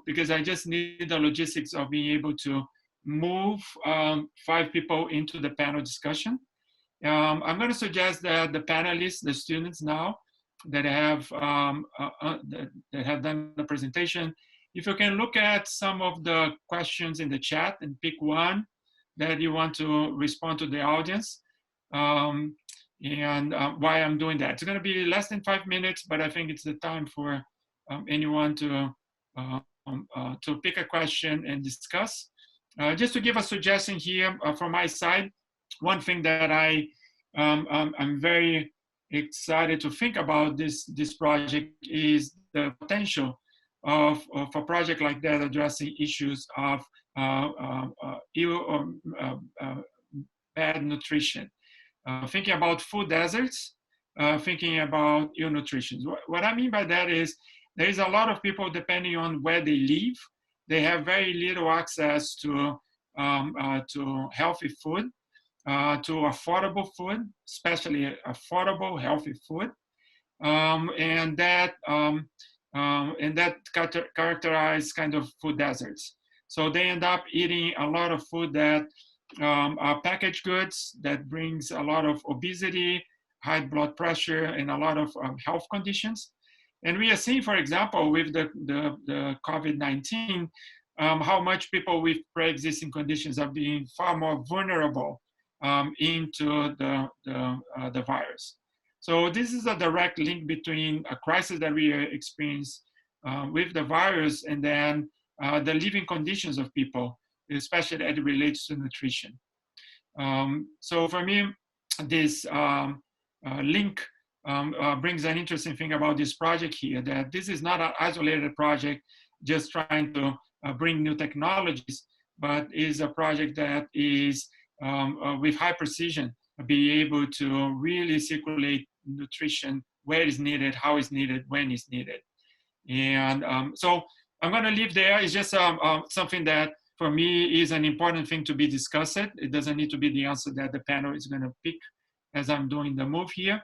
because I just need the logistics of being able to move 5 people into the panel discussion. I'm going to suggest that the panelists, the students now that have done the presentation, if you can look at some of the questions in the chat and pick one that you want to respond to the audience. Why I'm doing that. It's going to be less than 5 minutes, but I think it's the time for anyone to pick a question and discuss. Just to give a suggestion here from my side, one thing that I'm very excited to think about this project is the potential of a project like that addressing issues of ill or bad nutrition. Thinking about food deserts, thinking about ill nutrition. What I mean by that is there is a lot of people, depending on where they live, they have very little access to healthy food, to affordable food, especially affordable, healthy food. And that characterize kind of food deserts. So they end up eating a lot of food that are packaged goods, that brings a lot of obesity, high blood pressure, and a lot of health conditions. And we are seeing, for example, with the COVID-19, how much people with pre-existing conditions are being far more vulnerable into the virus. So this is a direct link between a crisis that we experience with the virus and then the living conditions of people, especially as it relates to nutrition. So for me, this link brings an interesting thing about this project here, that this is not an isolated project just trying to bring new technologies, but is a project that is with high precision, be able to really circulate nutrition where it's needed, how it's needed, when it's needed. And so I'm going to leave there. It's just something that for me is an important thing to be discussed. It doesn't need to be the answer that the panel is going to pick as I'm doing the move here.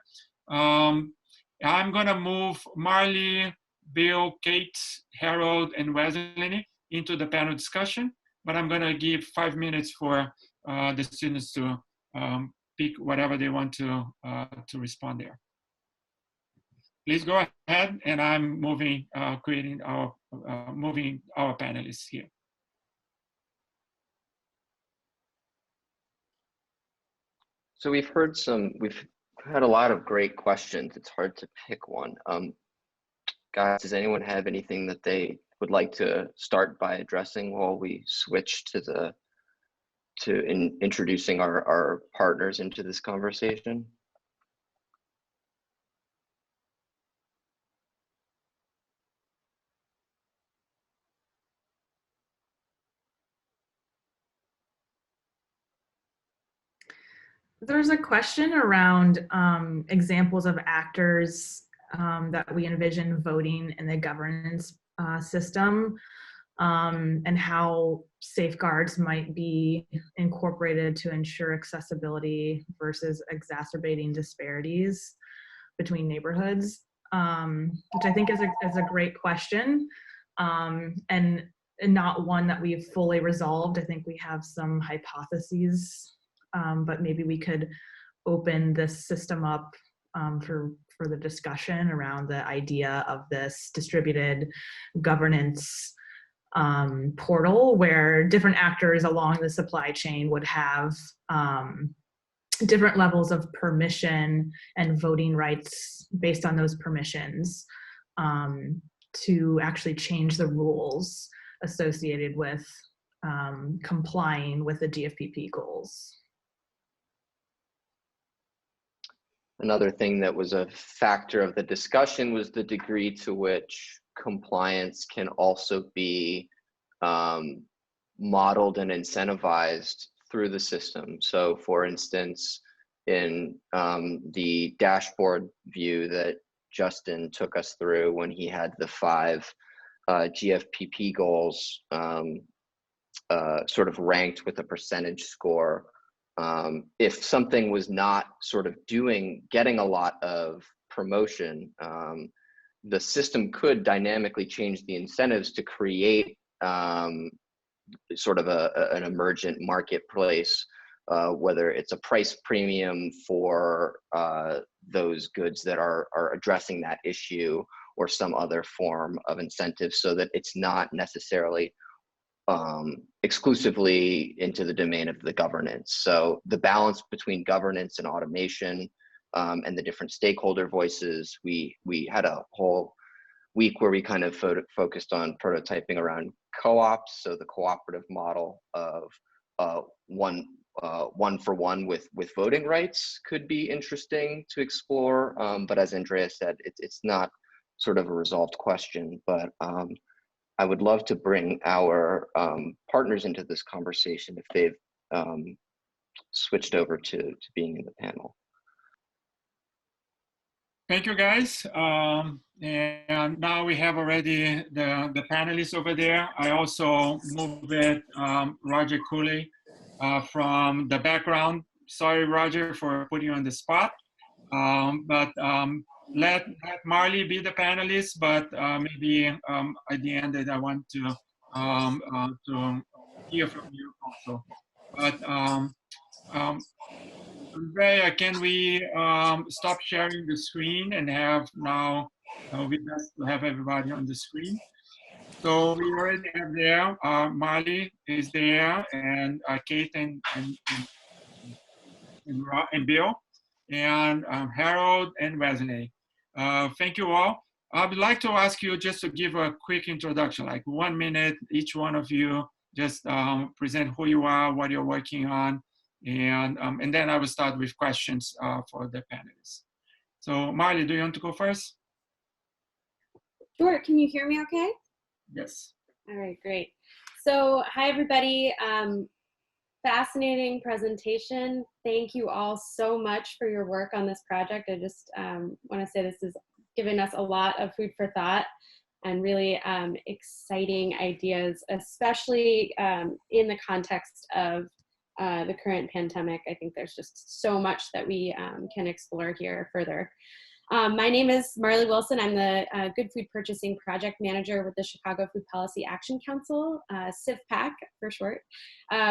I'm going to move Marley, Bill, Kate, Harold, and Wesley into the panel discussion, but I'm going to give 5 minutes for the students to pick whatever they want to respond there. Please go ahead, and I'm moving, moving our panelists here. So we've had a lot of great questions. It's hard to pick one. Guys, does anyone have anything that they would like to start by addressing while we switch to introducing our partners into this conversation? There's a question around examples of actors that we envision voting in the governance system, and how safeguards might be incorporated to ensure accessibility versus exacerbating disparities between neighborhoods, which I think is a great question, and not one that we've fully resolved. I think we have some hypotheses, but maybe we could open this system up for the discussion around the idea of this distributed governance portal, where different actors along the supply chain would have different levels of permission and voting rights based on those permissions to actually change the rules associated with complying with the GFPP goals. Another thing that was a factor of the discussion was the degree to which compliance can also be modeled and incentivized through the system. So for instance, in the dashboard view that Justin took us through when he had the 5 GFPP goals sort of ranked with a percentage score, if something was not sort of getting a lot of promotion, the system could dynamically change the incentives to create sort of an emergent marketplace, whether it's a price premium for those goods that are addressing that issue, or some other form of incentive, so that it's not necessarily exclusively into the domain of the governance. So the balance between governance and automation, and the different stakeholder voices, we had a whole week where we kind of focused on prototyping around co-ops. So the cooperative model of one for one with voting rights could be interesting to explore. But as Andrea said, it's not sort of a resolved question, but I would love to bring our partners into this conversation if they've switched over to being in the panel. Thank you, guys. And now we have already the panelists over there. I also moved Roger Cooley from the background. Sorry, Roger, for putting you on the spot. Let Marley be the panelist, but maybe at the end that I want to hear from you also. But Andrea, can we stop sharing the screen and have now, we best to have everybody on the screen. So we already have there, Marley is there, and Kate and Bill, and Harold and Wesley. Thank you all. I would like to ask you just to give a quick introduction, like 1 minute, each one of you, just present who you are, what you're working on, and then I will start with questions for the panelists. So Marley, do you want to go first? Sure, can you hear me okay? Yes. All right, great. So hi everybody, fascinating presentation. Thank you all so much for your work on this project. I just want to say this is giving us a lot of food for thought and really exciting ideas, especially in the context of the current pandemic. I think there's just so much that we can explore here further. My name is Marley Wilson. I'm the Good Food Purchasing Project Manager with the Chicago Food Policy Action Council, CIFPAC for short.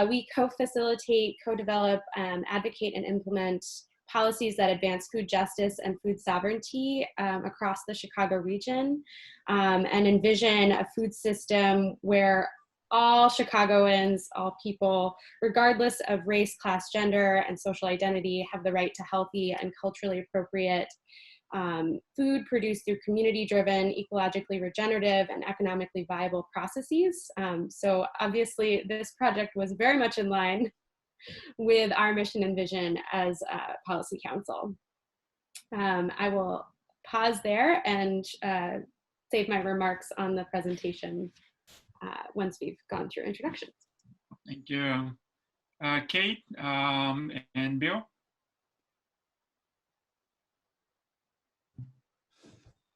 We co-facilitate, co-develop, advocate, and implement policies that advance food justice and food sovereignty across the Chicago region, and envision a food system where all Chicagoans, all people, regardless of race, class, gender, and social identity, have the right to healthy and culturally appropriate food produced through community-driven, ecologically regenerative, and economically viable processes. So obviously, this project was very much in line with our mission and vision as a policy council. I will pause there and save my remarks on the presentation once we've gone through introductions. Thank you. Kate and Bill.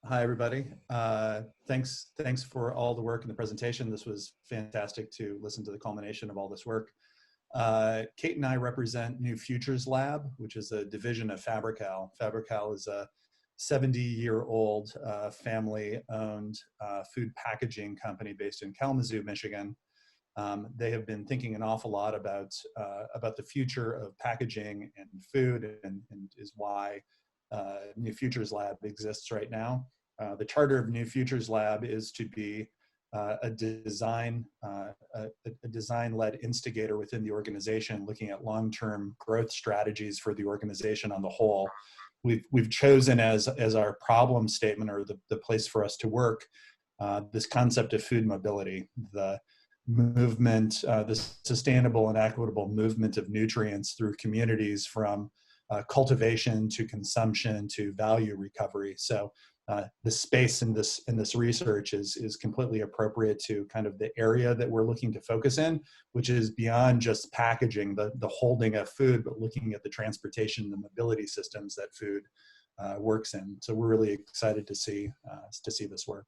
Hi, everybody. Thanks for all the work in the presentation. This was fantastic to listen to the culmination of all this work. Kate and I represent New Futures Lab, which is a division of Fabri-Kal. Fabri-Kal is a 70-year-old family-owned food packaging company based in Kalamazoo, Michigan. They have been thinking an awful lot about the future of packaging and food, and is why New Futures Lab exists right now. The charter of New Futures Lab is to be a design-led instigator within the organization, looking at long-term growth strategies for the organization on the whole. We've chosen as our problem statement, or the place for us to work, this concept of food mobility, the movement, the sustainable and equitable movement of nutrients through communities, from cultivation to consumption to value recovery. So the space in this research is completely appropriate to kind of the area that we're looking to focus in, which is beyond just packaging, the holding of food, but looking at the transportation, the mobility systems that food works in. So we're really excited to see this work.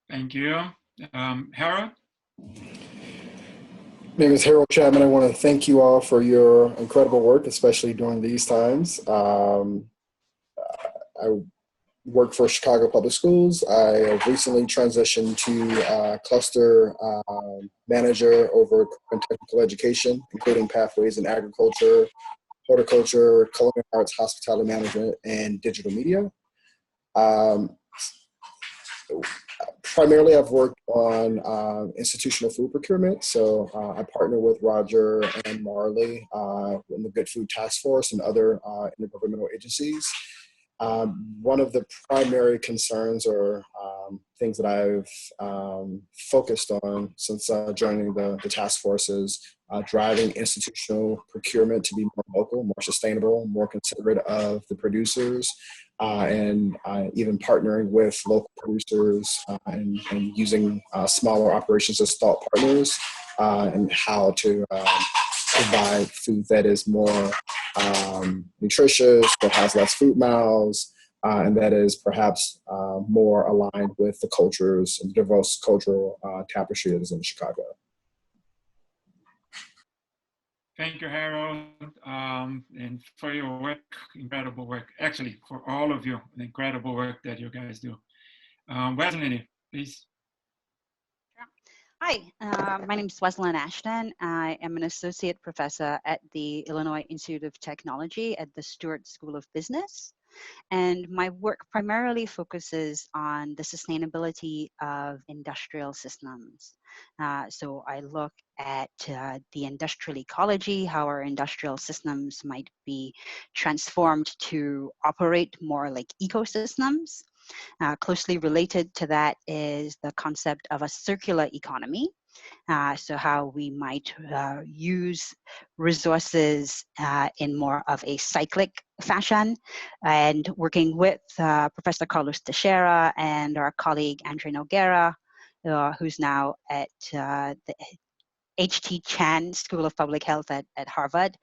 Thank you. Harold? My name is Harold Chapman. I want to thank you all for your incredible work, especially during these times. work for Chicago Public Schools. I have recently transitioned to cluster manager over technical education, including pathways in agriculture, horticulture, culinary arts, hospitality management, and digital media. Primarily, I've worked on institutional food procurement. So I partner with Roger and Marley in the Good Food Task Force and other intergovernmental agencies. One of the primary concerns or things that I've focused on since joining the task force is driving institutional procurement to be more local, more sustainable, more considerate of the producers, and even partnering with local producers and using smaller operations as thought partners, and how to provide food that is more nutritious, that has less food mouths, and that is perhaps more aligned with the cultures and diverse cultural tapestry that is in Chicago. Thank you, Harold, and for your work, incredible work. Actually, for all of you, the incredible work that you guys do. Wesley, please. Hi, my name is Wesley Ashton. I am an associate professor at the Illinois Institute of Technology at the Stewart School of Business. And my work primarily focuses on the sustainability of industrial systems. So I look at the industrial ecology, how our industrial systems might be transformed to operate more like ecosystems. Closely related to that is the concept of a circular economy. So how we might use resources in more of a cyclic fashion, and working with Professor Carlos Teixeira and our colleague Andre Nogueira, who's now at the H.T. Chan School of Public Health at Harvard.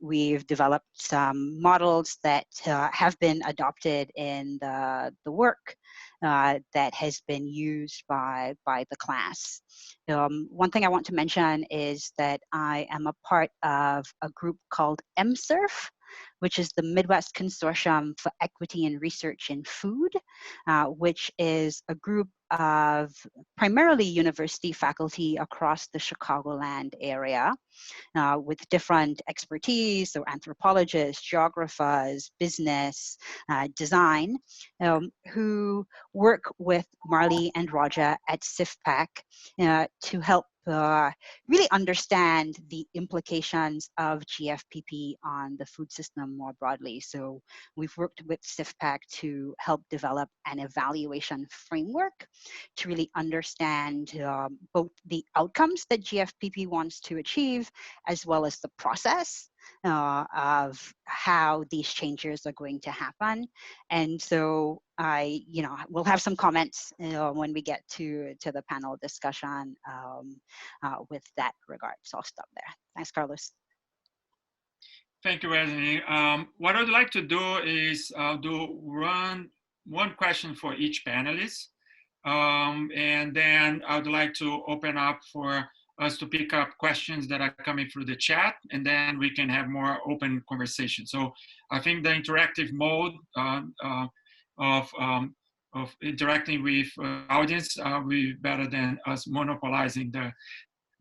We've developed some models that have been adopted in the work that has been used by the class. One thing I want to mention is that I am a part of a group called MSURF, which is the Midwest Consortium for Equity and Research in Food, which is a group of primarily university faculty across the Chicagoland area with different expertise, so anthropologists, geographers, business, design, who work with Marley and Roger at CIFPAC to help really understand the implications of GFPP on the food system more broadly. So we've worked with CIFPAC to help develop an evaluation framework to really understand both the outcomes that GFPP wants to achieve, as well as the process of how these changes are going to happen. And so we'll have some comments when we get to the panel discussion with that regard. So I'll stop there. Thanks, Carlos. Thank you, Wesley. What I'd like to do is run one question for each panelist. And then I'd like to open up for us to pick up questions that are coming through the chat, and then we can have more open conversation. So I think the interactive mode of interacting with audience will be better than us monopolizing the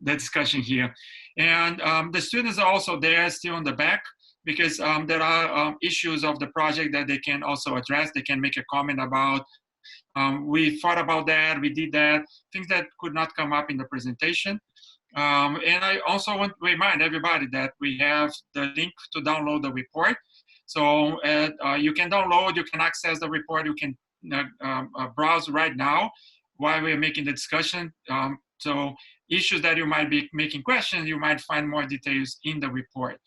discussion here. And the students are also there still in the back, because there are issues of the project that they can also address. They can make a comment about, we thought about that, we did that, things that could not come up in the presentation. And I also want to remind everybody that we have the link to download the report. So you can download, you can access the report, you can browse right now while we're making the discussion. So issues that you might be making questions, you might find more details in the report.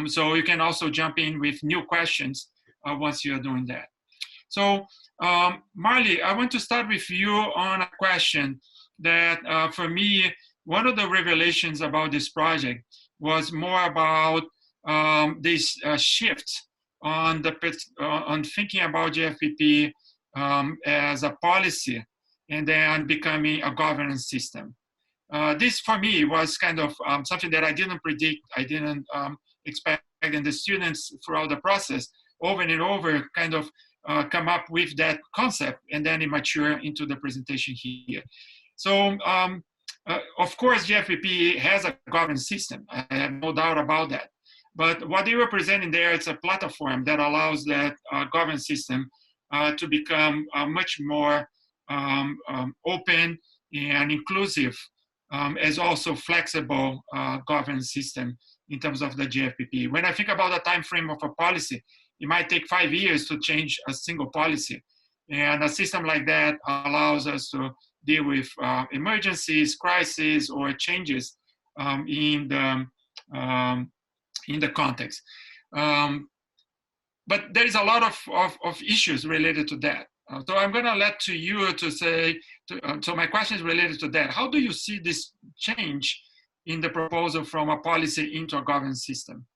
So you can also jump in with new questions once you're doing that. So Marley, I want to start with you on a question that for me, one of the revelations about this project was more about this shift on thinking about GFPP as a policy and then becoming a governance system. This for me was kind of something that I didn't predict, I didn't expect, and the students throughout the process over and over kind of come up with that concept, and then it matured into the presentation here. So of course, GFPP has a governance system. I have no doubt about that. But what you were presenting there, it's a platform that allows that governance system to become much more open and inclusive, as also flexible governance system in terms of the GFPP. When I think about the time frame of a policy, it might take 5 years to change a single policy. And a system like that allows us to deal with emergencies, crises, or changes in the context. But there is a lot of issues related to that. So I'm gonna let to you to say, so my question is related to that. How do you see this change in the proposal from a policy into a governance system?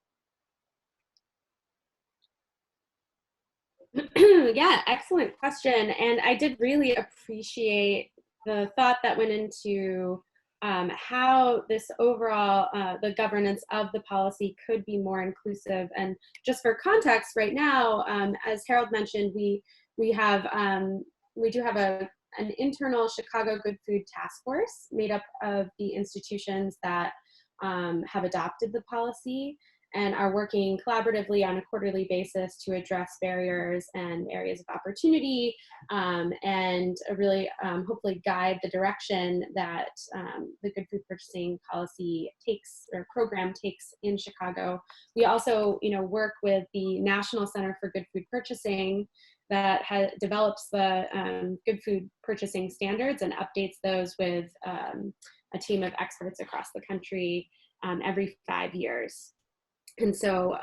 Yeah, excellent question. And I did really appreciate the thought that went into how this overall, the governance of the policy could be more inclusive. And just for context, right now, as Harold mentioned, we do have an internal Chicago Good Food Task Force made up of the institutions that have adopted the policy and are working collaboratively on a quarterly basis to address barriers and areas of opportunity, and really hopefully guide the direction that the Good Food Purchasing policy takes, or program takes, in Chicago. We also, work with the National Center for Good Food Purchasing that develops the good food purchasing standards and updates those with a team of experts across the country every 5 years. And so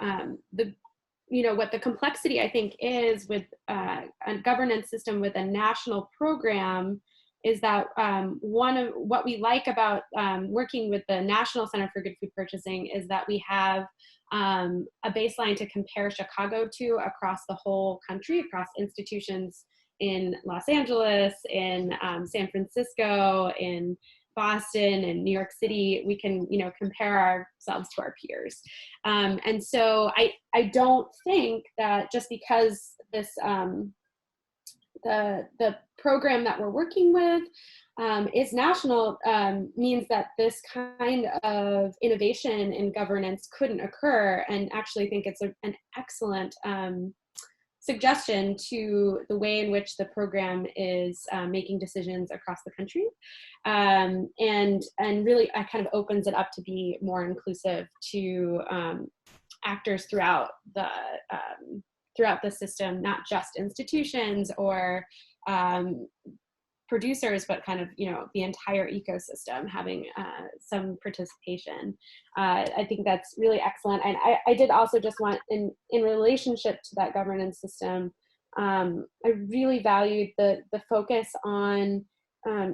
what the complexity, I think, is with a governance system with a national program is that one of what we like about working with the National Center for Good Food Purchasing is that we have a baseline to compare Chicago to across the whole country, across institutions in Los Angeles, in San Francisco, in Boston and New York City. We can, compare ourselves to our peers. And so I don't think that just because this, the program that we're working with is national means that this kind of innovation in governance couldn't occur, and actually think it's an excellent suggestion to the way in which the program is making decisions across the country, and really kind of opens it up to be more inclusive to actors throughout the system, not just institutions or producers, but kind of the entire ecosystem having some participation. I think that's really excellent. And I did also just want, in relationship to that governance system, I really valued the focus on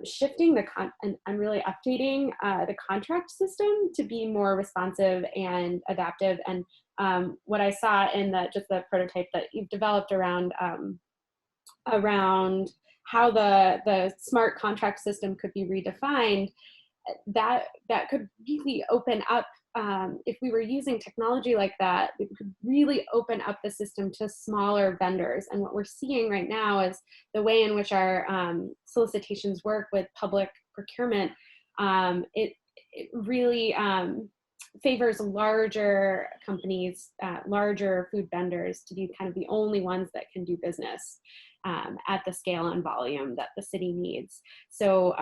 shifting and really updating the contract system to be more responsive and adaptive. And what I saw in just the prototype that you've developed around how the smart contract system could be redefined, that could really open up, if we were using technology like that, it could really open up the system to smaller vendors. And what we're seeing right now is the way in which our solicitations work with public procurement, it really favors larger companies, larger food vendors, to be kind of the only ones that can do business at the scale and volume that the city needs. So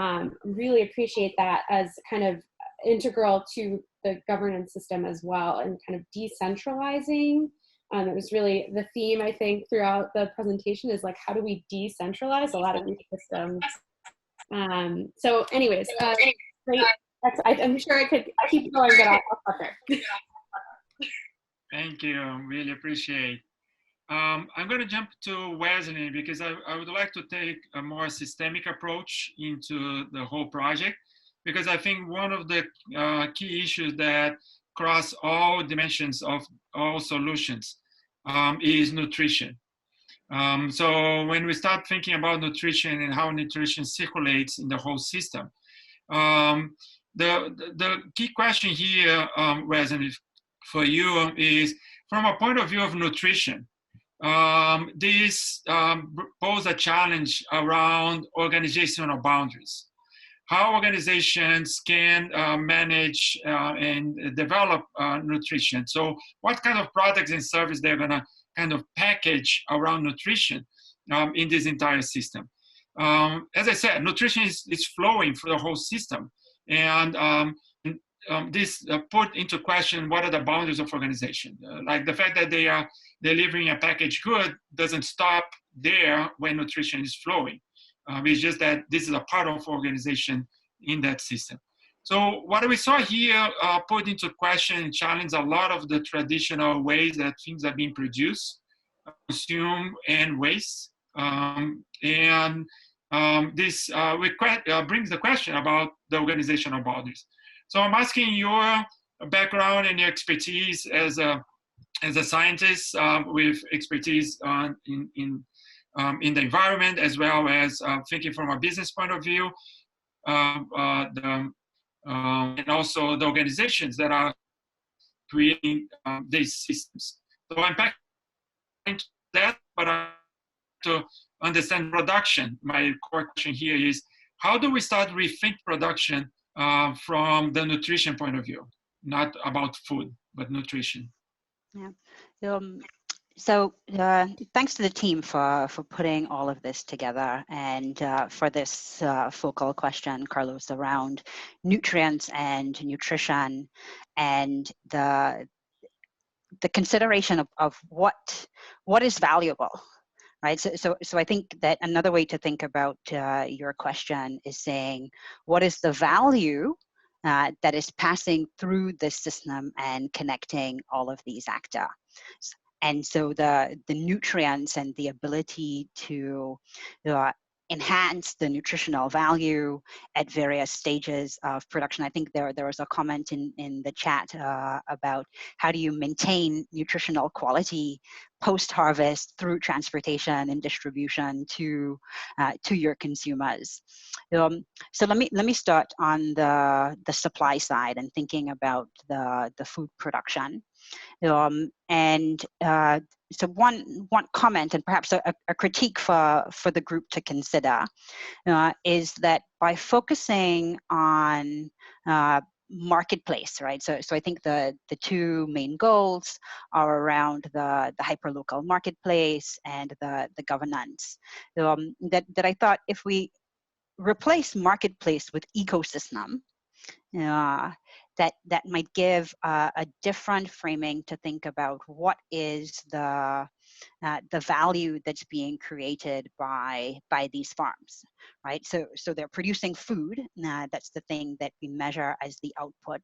really appreciate that as kind of integral to the governance system as well, and kind of decentralizing. It was really the theme, I think, throughout the presentation, is like, how do we decentralize a lot of these systems? So anyways, great. I'm sure I could keep going, but I'll stop there. Thank you, really appreciate. I'm going to jump to Wesley, because I would like to take a more systemic approach into the whole project, because I think one of the key issues that cross all dimensions of all solutions is nutrition. So when we start thinking about nutrition and how nutrition circulates in the whole system, the key question here, Wesley, for you is, from a point of view of nutrition, this pose a challenge around organizational boundaries. How organizations can manage and develop nutrition. So what kind of products and services they're gonna kind of package around nutrition in this entire system. As I said, nutrition is flowing through the whole system. And this put into question what are the boundaries of organization. Like the fact that they are delivering a packaged good doesn't stop there when nutrition is flowing. It's just that this is a part of organization in that system. So what we saw here put into question and challenge a lot of the traditional ways that things are being produced, consumed, and waste. This brings the question about the organizational boundaries. So I'm asking your background and your expertise as a scientist with expertise in the environment, as well as thinking from a business point of view, and also the organizations that are creating these systems. So I'm back into that, but to understand production, my core question here is, how do we start to rethink production from the nutrition point of view? Not about food, but nutrition. Yeah. So thanks to the team for putting all of this together, and for this focal question, Carlos, around nutrients and nutrition, and the consideration of what is valuable, right? So I think that another way to think about your question is saying, what is the value that is passing through this system and connecting all of these actors? And so the nutrients and the ability to enhance the nutritional value at various stages of production. I think there was a comment in the chat about how do you maintain nutritional quality post-harvest through transportation and distribution to your consumers. So let me start on the supply side and thinking about the food production. So one comment, and perhaps a critique for the group to consider, is that by focusing on marketplace, right? So I think the two main goals are around the hyperlocal marketplace and the governance. That I thought if we replace marketplace with ecosystem, that might give a different framing to think about what is the value that's being created by these farms, right? So they're producing food. That's the thing that we measure as the output,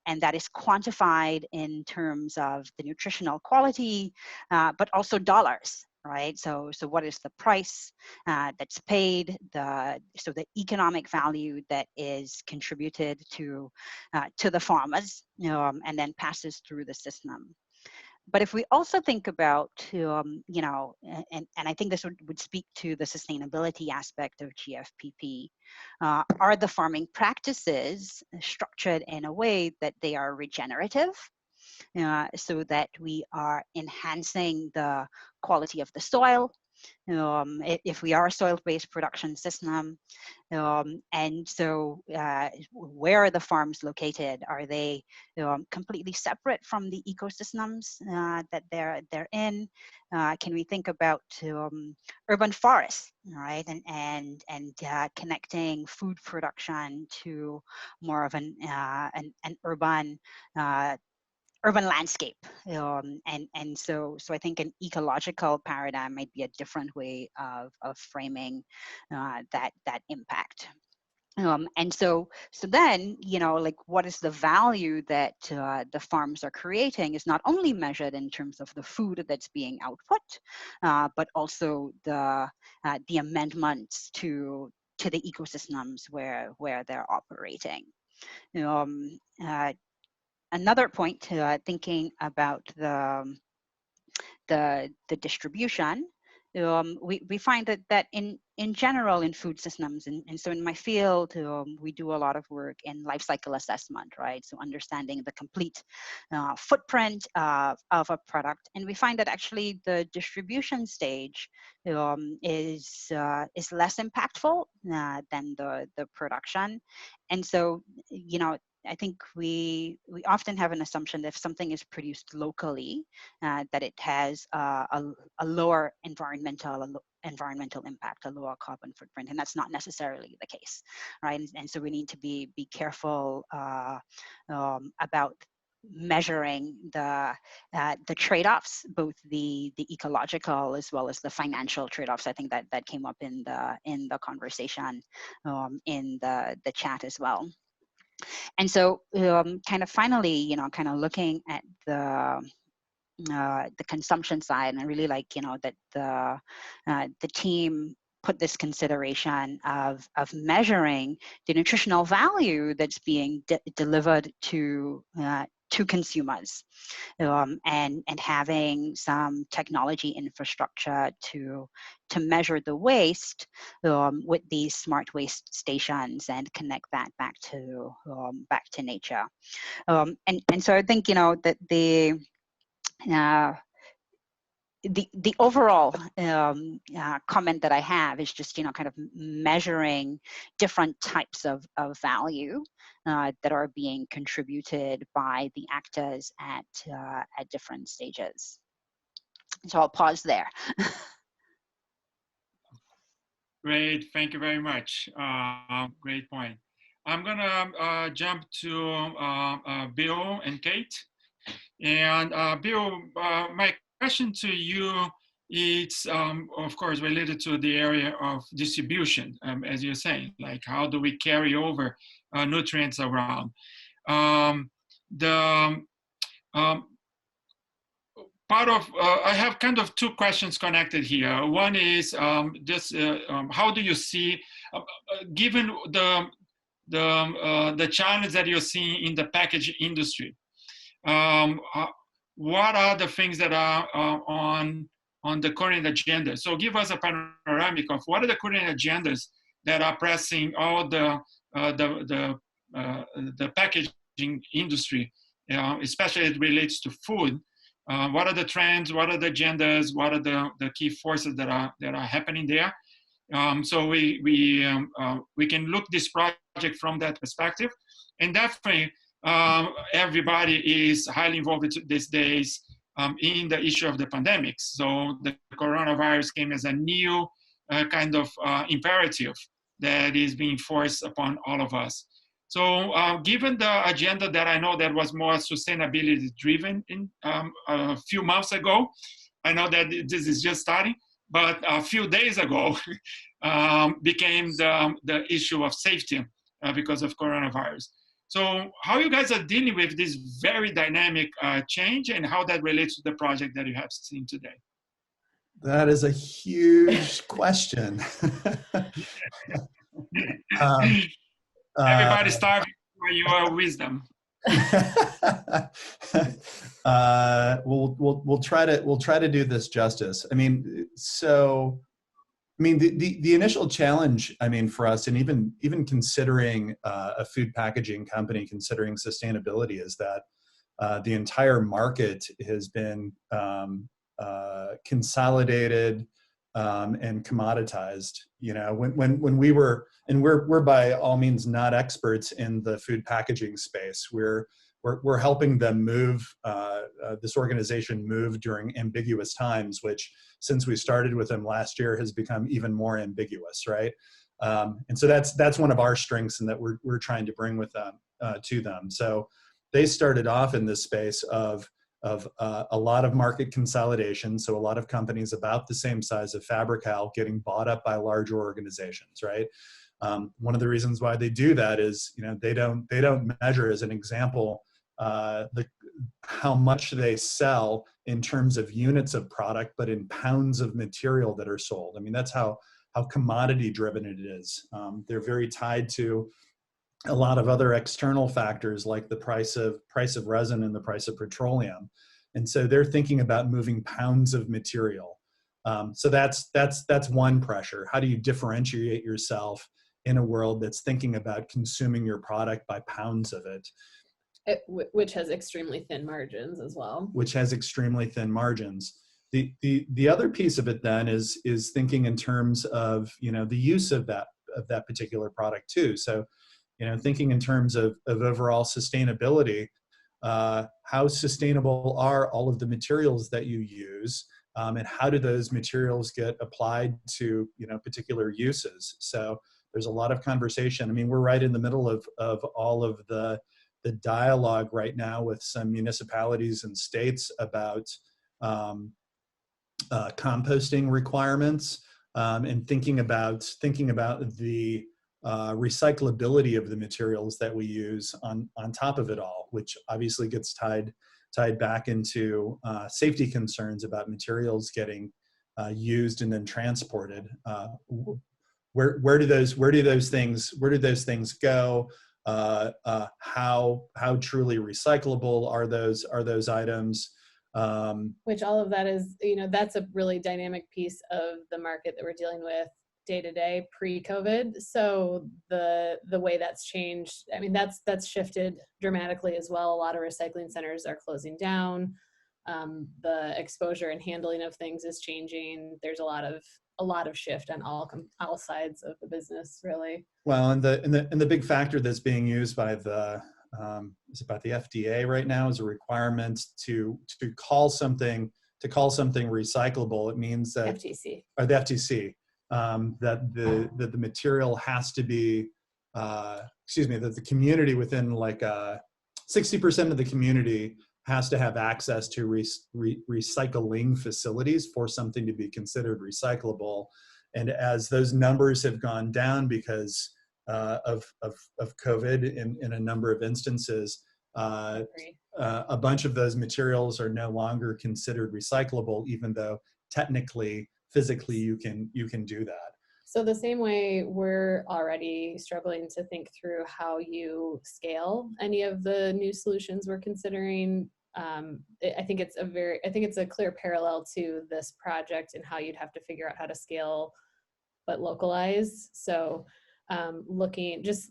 and that is quantified in terms of the nutritional quality, but also dollars. Right. So what is the price that's paid? So the economic value that is contributed to the farmers, and then passes through the system. But if we also think about, and I think this would speak to the sustainability aspect of GFPP, are the farming practices structured in a way that they are regenerative? So that we are enhancing the quality of the soil, if we are a soil-based production system. And so where are the farms located? Are they completely separate from the ecosystems that they're in? Can we think about urban forests, right? And connecting food production to more of an urban landscape, and so I think an ecological paradigm might be a different way of framing that impact. And so then, like, what is the value that the farms are creating is not only measured in terms of the food that's being output, but also the amendments to the ecosystems where they're operating. Another point, thinking about the distribution, we find that in in general in food systems. And so in my field, we do a lot of work in life cycle assessment, right? So understanding the complete footprint of a product. And we find that actually the distribution stage is less impactful than the production. And so, I think we often have an assumption that if something is produced locally, that it has a lower environmental impact, a lower carbon footprint, and that's not necessarily the case, right? And so we need to be careful about measuring the trade-offs, both the ecological as well as the financial trade-offs. I think that came up in the conversation in the chat as well. And so kind of finally, kind of looking at the consumption side, and I really like, that the team put this consideration of measuring the nutritional value that's being delivered to consumers, and having some technology infrastructure to measure the waste with these smart waste stations and connect that back to nature. And so I think that the overall comment that I have is just kind of measuring different types of value that are being contributed by the actors at different stages. So I'll pause there. Great, thank you very much. Great point. I'm gonna jump to Bill and Kate. And Bill, my question to you is, of course, related to the area of distribution, as you're saying, like how do we carry over nutrients around? I have kind of two questions connected here. One is how do you see, given the challenge that you're seeing in the package industry, what are the things that are on the current agenda? So give us a panoramic of what are the current agendas that are pressing all the packaging industry, especially as it relates to food. What are the trends? What are the agendas? What are the key forces that are happening there? So we can look this project from that perspective, and definitely everybody is highly involved these days in the issue of the pandemic. So the coronavirus came as a new kind of imperative that is being forced upon all of us. So given the agenda that I know that was more sustainability driven in a few months ago, I know that this is just starting, but a few days ago became the issue of safety because of coronavirus. So how you guys are dealing with this very dynamic change, and how that relates to the project that you have seen today? That is a huge question. Everybody's starving for your wisdom. We'll try to do this justice. I mean, the initial challenge, for us, and even considering a food packaging company, considering sustainability, is that the entire market has been consolidated and commoditized. When we were, and we're by all means not experts in the food packaging space. We're helping them move, this organization move during ambiguous times, which since we started with them last year has become even more ambiguous, right? And so that's one of our strengths, and that we're trying to bring with them to them. So they started off in this space of a lot of market consolidation. So a lot of companies about the same size of Fabri-Kal getting bought up by larger organizations, right? One of the reasons why they do that is, they don't measure, as an example, how much they sell in terms of units of product, but in pounds of material that are sold. I mean, that's how commodity driven it is. They're very tied to a lot of other external factors, like the price of resin and the price of petroleum. And so they're thinking about moving pounds of material. So that's one pressure. How do you differentiate yourself in a world that's thinking about consuming your product by pounds of it? Which has extremely thin margins as well. Which has extremely thin margins. The other piece of it then is thinking in terms of, you know, the use of that particular product too. So, you know, thinking in terms of overall sustainability, how sustainable are all of the materials that you use, and how do those materials get applied to, you know, particular uses? So there's a lot of conversation. I mean, we're right in the middle of all of the dialogue right now with some municipalities and states about composting requirements, and thinking about the recyclability of the materials that we use on top of it all, which obviously gets tied back into safety concerns about materials getting used and then transported. Where do those things go? How truly recyclable are those items? Which all of that is, you know, that's a really dynamic piece of the market that we're dealing with day to day pre-COVID. So the way that's changed, I mean, that's shifted dramatically as well. A lot of recycling centers are closing down. The exposure and handling of things is changing. There's a lot of shift on all sides of the business, really. Well, and the big factor that's being used by is about the FDA right now is a requirement to call something recyclable. It means that FTC or the FTC that the material has to be that the community within like 60% of the community has to have access to recycling facilities for something to be considered recyclable. And as those numbers have gone down because of COVID in a number of instances, a bunch of those materials are no longer considered recyclable, even though technically, physically, you can do that. So the same way we're already struggling to think through how you scale any of the new solutions we're considering. I think it's a clear parallel to this project and how you'd have to figure out how to scale, but localize. So looking just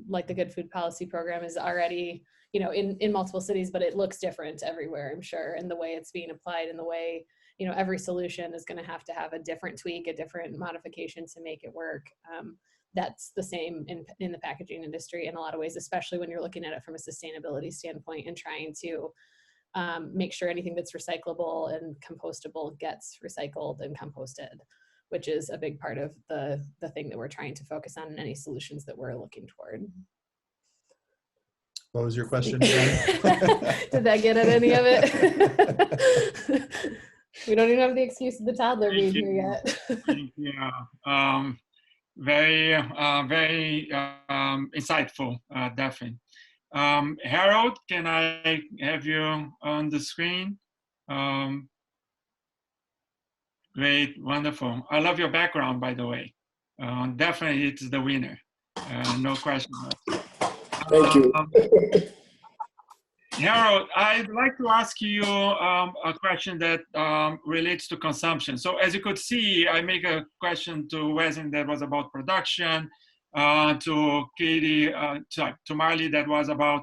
like the Good Food Policy Program is already, you know, in multiple cities, but it looks different everywhere, I'm sure, in the way it's being applied and the way, you know, every solution is going to have a different tweak, a different modification to make it work. That's the same in the packaging industry in a lot of ways, especially when you're looking at it from a sustainability standpoint and trying to make sure anything that's recyclable and compostable gets recycled and composted, which is a big part of the thing that we're trying to focus on in any solutions that we're looking toward. What was your question, Jen? Did that get at any of it? We don't even have the excuse of the toddler being here yet. Yeah, very insightful, definitely. Harold, can I have you on the screen? Great, wonderful. I love your background, by the way. Definitely, it's the winner. No question. Thank you. Harold, I'd like to ask you a question that relates to consumption. So as you could see, I make a question to Wesley that was about production, to Katie, to Marley that was about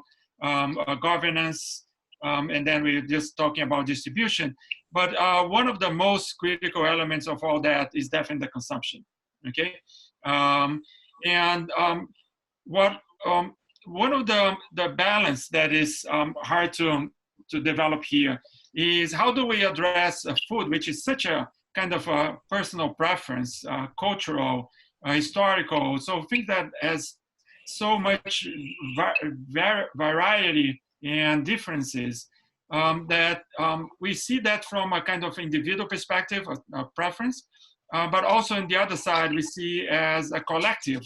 governance, and then we were just talking about distribution. But one of the most critical elements of all that is definitely the consumption, okay? One of the balance that is hard to develop here is how do we address food, which is such a kind of a personal preference, cultural, historical, so things that has so much variety and differences that we see that from a kind of individual perspective, a preference, but also on the other side, we see as a collective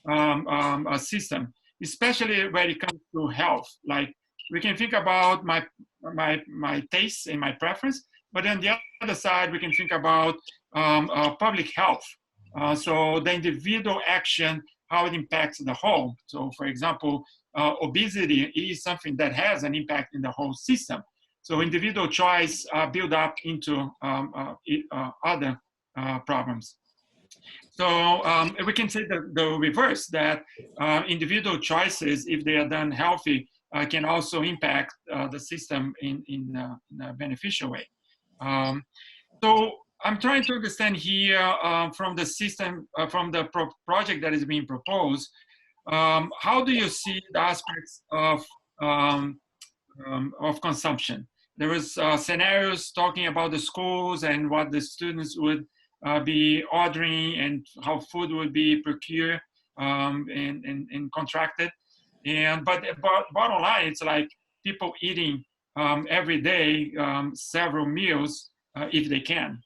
a system, especially when it comes to health. Like we can think about my taste and my preference, but on the other side, we can think about public health. So the individual action, how it impacts the whole. So for example, obesity is something that has an impact in the whole system. So individual choice build up into other problems. So we can say the reverse, that individual choices, if they are done healthy, can also impact the system in a beneficial way. So I'm trying to understand here from the system, from the project that is being proposed, how do you see the aspects of consumption? There was scenarios talking about the schools and what the students would be ordering and how food would be procured and contracted. But bottom line, it's like people eating every day several meals if they can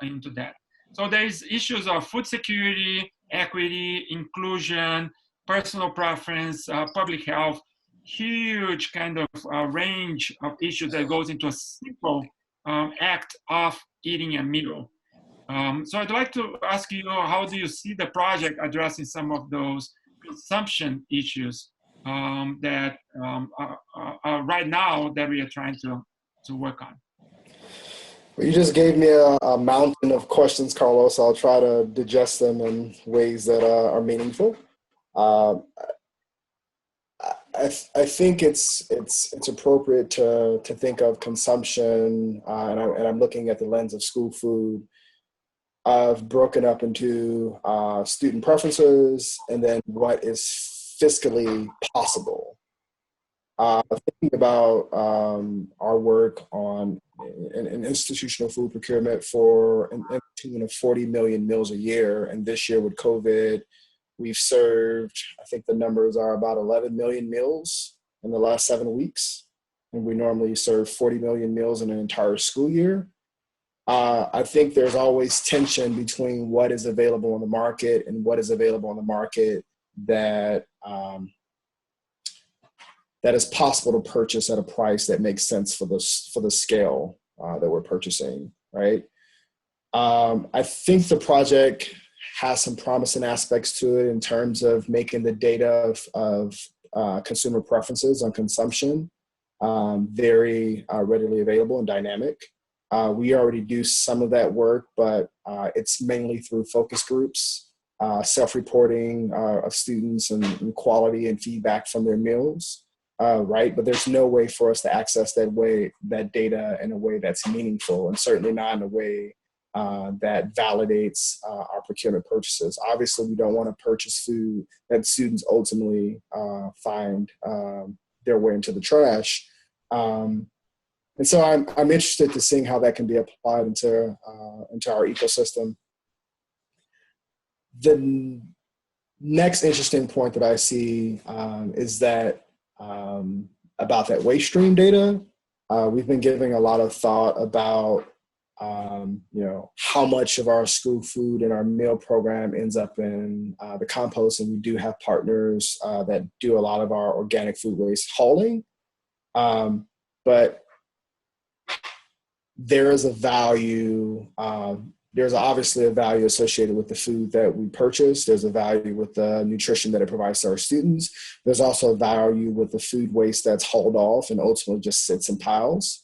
into that. So there's issues of food security, equity, inclusion, personal preference, public health, huge kind of range of issues that goes into a simple act of eating a meal. So I'd like to ask you, how do you see the project addressing some of those consumption issues that are right now that we are trying to work on? Well, you just gave me a mountain of questions, Carlos. I'll try to digest them in ways that are meaningful. I think it's appropriate to think of consumption, and I'm looking at the lens of school food, of broken up into student preferences and then what is fiscally possible. Thinking about our work on an institutional food procurement for an tune of 40 million meals a year, and this year with COVID, we've served, I think the numbers are about 11 million meals in the last 7 weeks, and we normally serve 40 million meals in an entire school year. I think there's always tension between what is available on the market and what is available on the market that is possible to purchase at a price that makes sense for the scale that we're purchasing, right? I think the project has some promising aspects to it in terms of making the data of consumer preferences on consumption very readily available and dynamic. We already do some of that work, but it's mainly through focus groups, self-reporting of students and quality and feedback from their meals, right? But there's no way for us to access that data in a way that's meaningful, and certainly not in a way that validates our procurement purchases. Obviously, we don't want to purchase food that students ultimately find their way into the trash. And so I'm interested to seeing how that can be applied into our ecosystem. The next interesting point that I see is that about that waste stream data. We've been giving a lot of thought about how much of our school food and our meal program ends up in the compost, and we do have partners that do a lot of our organic food waste hauling. But there is a value, there's obviously a value associated with the food that we purchase. There's a value with the nutrition that it provides to our students. There's also a value with the food waste that's hauled off and ultimately just sits in piles.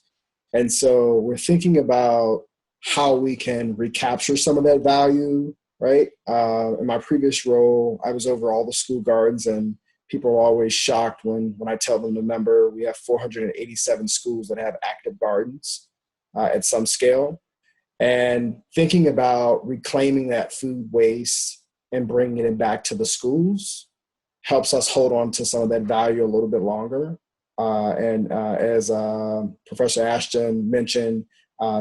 And so we're thinking about how we can recapture some of that value, right? In my previous role, I was over all the school gardens, and people are always shocked when I tell them the number. We have 487 schools that have active gardens at some scale. And thinking about reclaiming that food waste and bringing it back to the schools helps us hold on to some of that value a little bit longer. As Professor Ashton mentioned,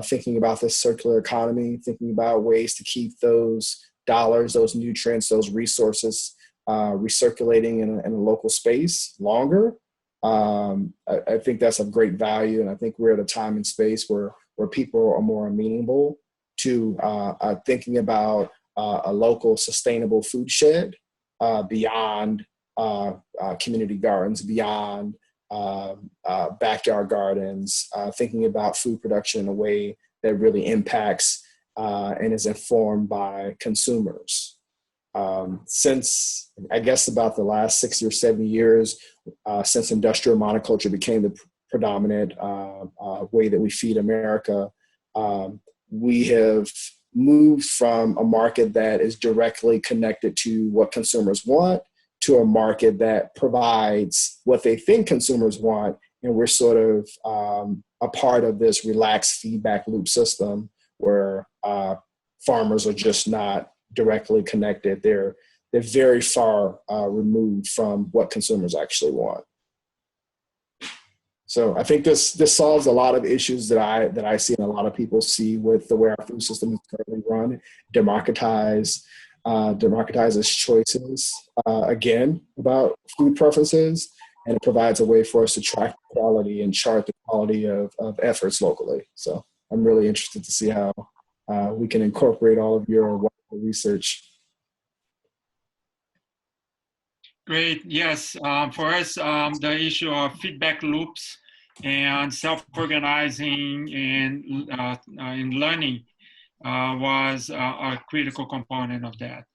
thinking about this circular economy, thinking about ways to keep those dollars, those nutrients, those resources recirculating in a local space longer. I think that's of great value, and I think we're at a time and space where people are more amenable to thinking about a local sustainable food shed beyond community gardens, beyond backyard gardens, thinking about food production in a way that really impacts and is informed by consumers. Since, I guess, about the last 60 or 70 years, since industrial monoculture became the predominant way that we feed America. We have moved from a market that is directly connected to what consumers want to a market that provides what they think consumers want. And we're sort of a part of this relaxed feedback loop system where farmers are just not directly connected. They're very far removed from what consumers actually want. So I think this solves a lot of issues that I see and a lot of people see with the way our food system is currently run. Democratizes choices again about food preferences, and it provides a way for us to track quality and chart the quality of efforts locally. So I'm really interested to see how we can incorporate all of your wonderful research. Great. Yes. For us, the issue of feedback loops and self-organizing and learning was a critical component of that.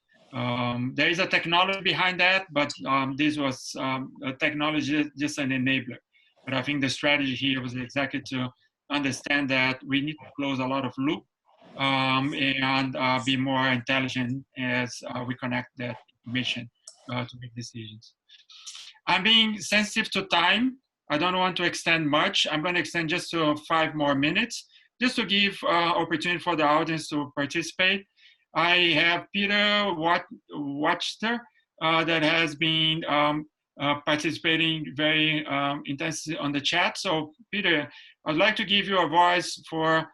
There is a technology behind that, but this was a technology just an enabler. But I think the strategy here was exactly to understand that we need to close a lot of loop and be more intelligent as we connect that information to make decisions. I'm being sensitive to time. I don't want to extend much. I'm going to extend just to 5 more minutes, just to give opportunity for the audience to participate. I have Peter Watchter that has been participating very intensely on the chat. So Peter, I'd like to give you a voice for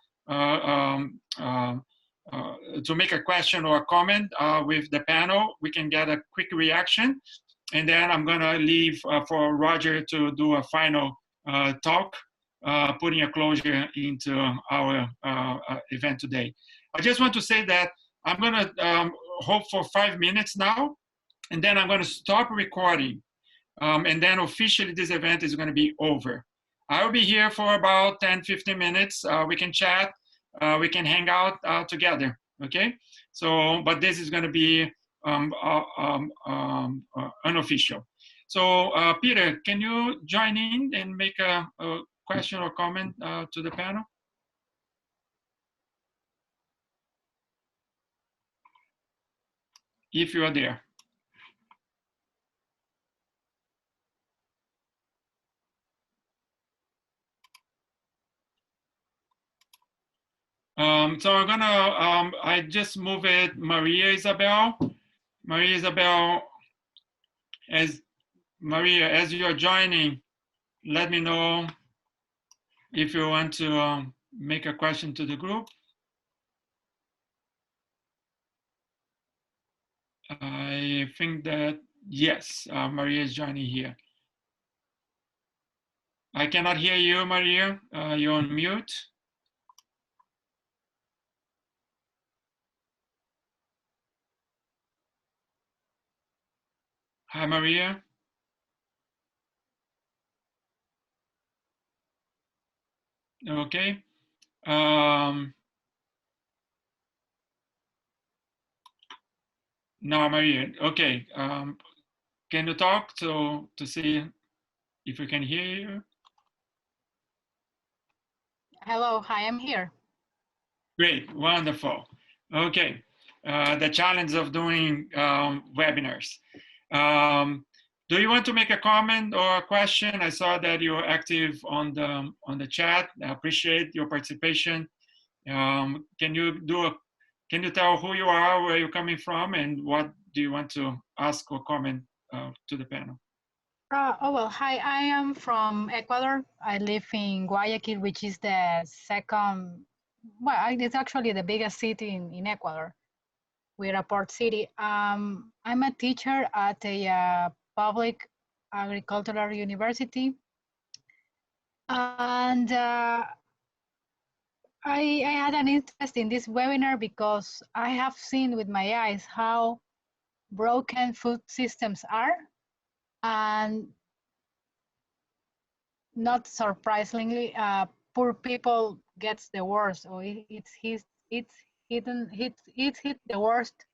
to make a question or a comment with the panel. We can get a quick reaction. And then I'm going to leave for Roger to do a final talk, putting a closure into our event today. I just want to say that I'm going to hold for 5 minutes now, and then I'm going to stop recording. And then officially this event is going to be over. I will be here for about 10, 15 minutes. We can chat, we can hang out together, okay? So, but this is going to be unofficial. So Peter, can you join in and make a question or comment to the panel? If you are there. So I'm gonna, I just move it, Maria Isabel. Maria Isabel, as you're joining, let me know if you want to make a question to the group. I think that, yes, Maria is joining here. I cannot hear you, Maria. You're on mute. Hi, Maria. Okay. No, Maria. Okay. Can you talk to see if we can hear you? Hello. Hi, I'm here. Great. Wonderful. Okay. The challenge of doing webinars. Do you want to make a comment or a question? I saw that you're active on the chat. I appreciate your participation. Can you tell who you are, where you're coming from, and what do you want to ask or comment to the panel? Well, hi, I am from Ecuador. I live in Guayaquil, which is the second, well, it's actually the biggest city in Ecuador. We're a port city. I'm a teacher at a public agricultural university. And I had an interest in this webinar because I have seen with my eyes how broken food systems are. And not surprisingly, poor people gets the worst, or it's hit the worst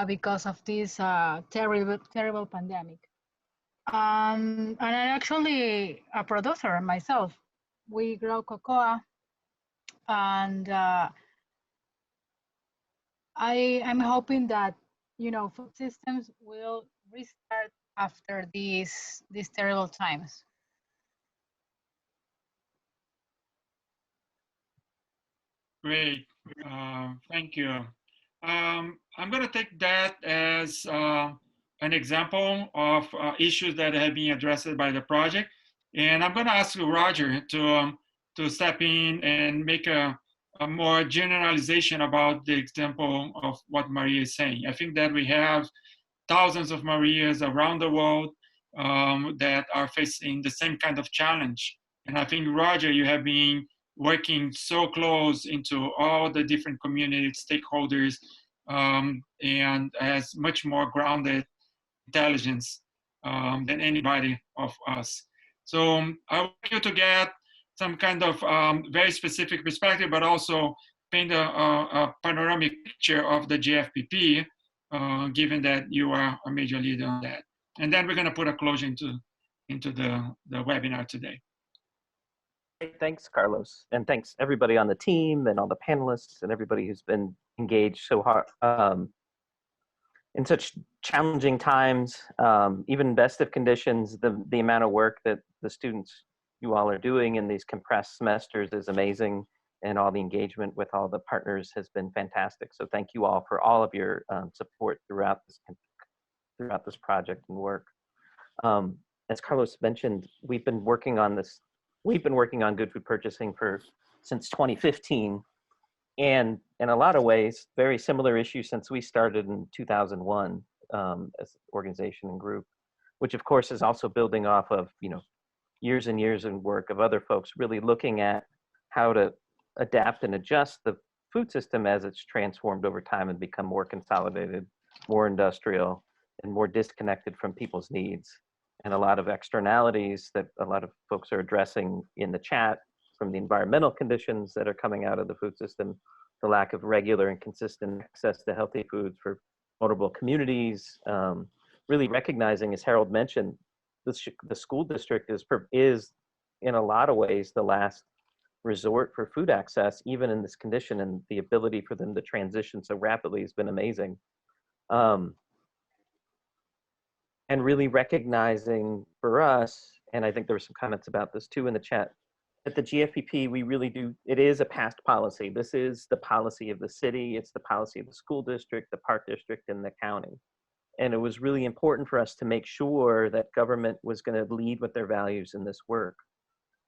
because of this terrible pandemic. And I'm actually a producer myself. We grow cocoa, and I'm hoping that, you know, food systems will restart after these terrible times. Great, thank you. I'm going to take that as an example of issues that have been addressed by the project. And I'm going to ask Roger to step in and make a more generalization about the example of what Maria is saying. I think that we have thousands of Marias around the world that are facing the same kind of challenge. And I think, Roger, you have been working so close into all the different community stakeholders and has much more grounded intelligence than anybody of us. So I want you to get some kind of very specific perspective, but also paint a panoramic picture of the GFPP, given that you are a major leader on that. And then we're going to put a closure into the webinar today. Thanks, Carlos, and thanks everybody on the team and all the panelists and everybody who's been engaged so hard in such challenging times. Even best of conditions, the amount of work that the students, you all are doing in these compressed semesters is amazing, and all the engagement with all the partners has been fantastic. So thank you all for all of your support throughout this project and work. As Carlos mentioned, we've been working on this. We've been working on good food purchasing since 2015, and in a lot of ways, very similar issues since we started in 2001 as an organization and group, which of course is also building off of, you know, years and years of work of other folks really looking at how to adapt and adjust the food system as it's transformed over time and become more consolidated, more industrial, and more disconnected from people's needs. And a lot of externalities that a lot of folks are addressing in the chat, from the environmental conditions that are coming out of the food system, the lack of regular and consistent access to healthy foods for vulnerable communities, really recognizing, as Harold mentioned, the school district is in a lot of ways the last resort for food access, even in this condition, and the ability for them to transition so rapidly has been amazing. And really recognizing for us, and I think there were some comments about this too in the chat, that the GFPP, we really do, it is a past policy. This is the policy of the city, it's the policy of the school district, the park district, and the county. And it was really important for us to make sure that government was going to lead with their values in this work,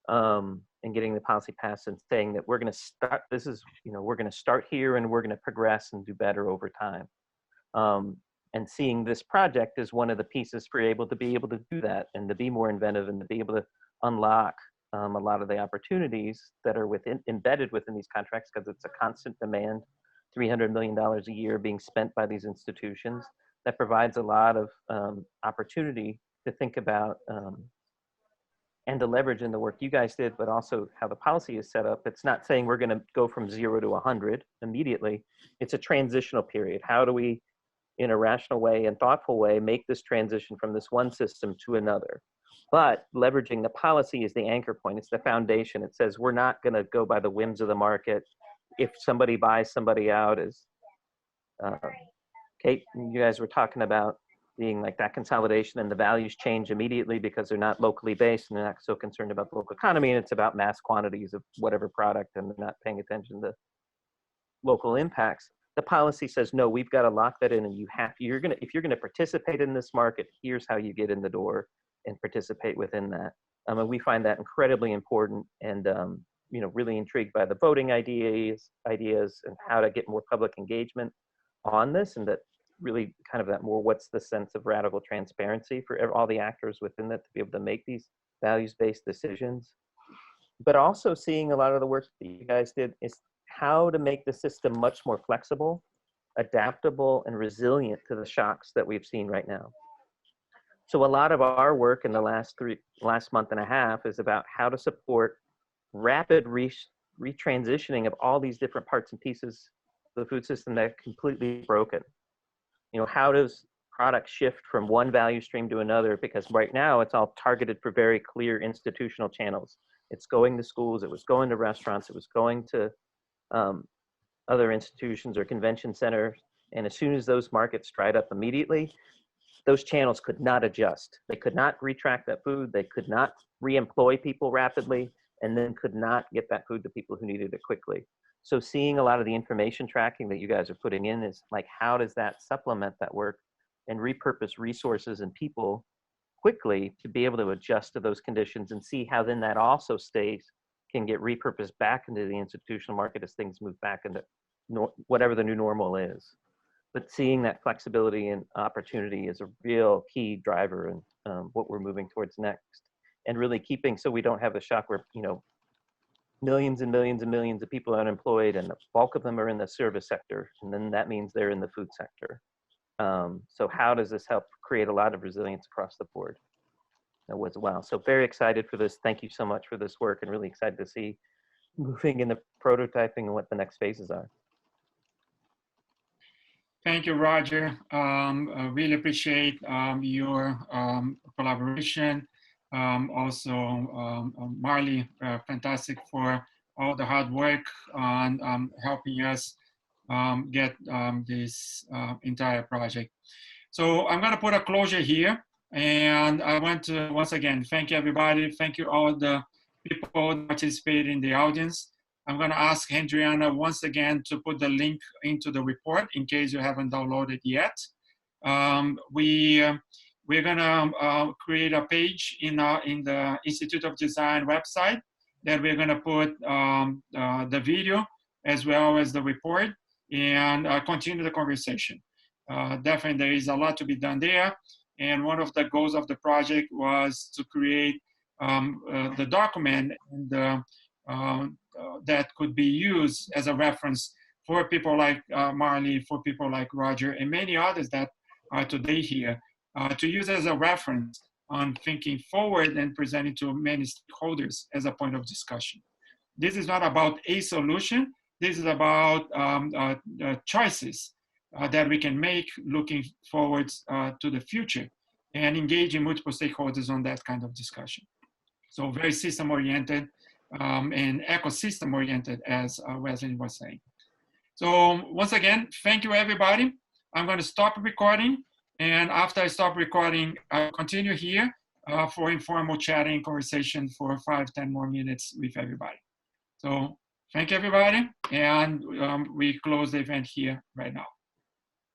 and getting the policy passed and saying that we're going to start, this is, you know, we're going to start here and we're going to progress and do better over time. And seeing this project as one of the pieces for able to do that and to be more inventive and to be able to unlock a lot of the opportunities that are embedded within these contracts, because it's a constant demand, $300 million a year being spent by these institutions, that provides a lot of opportunity to think about and to leverage in the work you guys did, but also how the policy is set up. It's not saying we're going to go from 0 to 100 immediately. It's a transitional period. How do we, in a rational way and thoughtful way, make this transition from this one system to another? But leveraging the policy is the anchor point. It's the foundation. It says we're not going to go by the whims of the market. If somebody buys somebody out, as Kate, you guys were talking about, being like that consolidation, and the values change immediately because they're not locally based and they're not so concerned about the local economy, and it's about mass quantities of whatever product and they're not paying attention to local impacts. The policy says, no, we've got to lock that in, and if you're going to participate in this market, here's how you get in the door and participate within that. And we find that incredibly important, and you know, really intrigued by the voting ideas and how to get more public engagement on this, and that really kind of that more, what's the sense of radical transparency for all the actors within that to be able to make these values-based decisions. But also seeing a lot of the work that you guys did is how to make the system much more flexible, adaptable, and resilient to the shocks that we've seen right now. So a lot of our work in the last month and a half is about how to support rapid retransitioning of all these different parts and pieces of the food system that are completely broken. You know, how does product shift from one value stream to another, because right now it's all targeted for very clear institutional channels. It's going to schools, it was going to restaurants, it was going to other institutions or convention centers. And as soon as those markets dried up immediately, those channels could not adjust. They could not retract that food. They could not re-employ people rapidly, and then could not get that food to people who needed it quickly. So seeing a lot of the information tracking that you guys are putting in is like, how does that supplement that work and repurpose resources and people quickly to be able to adjust to those conditions, and see how then that also can get repurposed back into the institutional market as things move back into whatever the new normal is. But seeing that flexibility and opportunity is a real key driver in what we're moving towards next. And really keeping, so we don't have the shock where, you know, millions and millions and millions of people are unemployed, and the bulk of them are in the service sector, and then that means they're in the food sector. So how does this help create a lot of resilience across the board as well? So very excited for this. Thank you so much for this work, and really excited to see moving in the prototyping and what the next phases are. Thank you, Roger. I really appreciate your collaboration. Also, Marley, fantastic for all the hard work on helping us get this entire project. So I'm gonna put a closure here, and I want to once again thank everybody. Thank you all the people that participated in the audience. I'm gonna ask Hendriana once again to put the link into the report in case you haven't downloaded yet. We're gonna create a page in the Institute of Design website that we're gonna put the video as well as the report, and continue the conversation. Definitely there is a lot to be done there. And one of the goals of the project was to create the document and that could be used as a reference for people like Marley, for people like Roger, and many others that are today here, to use as a reference on thinking forward and presenting to many stakeholders as a point of discussion. This is not about a solution. This is about choices that we can make looking forward to the future and engaging multiple stakeholders on that kind of discussion. So very system-oriented and ecosystem-oriented, as Wesley was saying. So once again, thank you, everybody. I'm going to stop recording. And after I stop recording, I'll continue here for informal chatting conversation for 5-10 more minutes with everybody. So thank you, everybody. And we close the event here right now.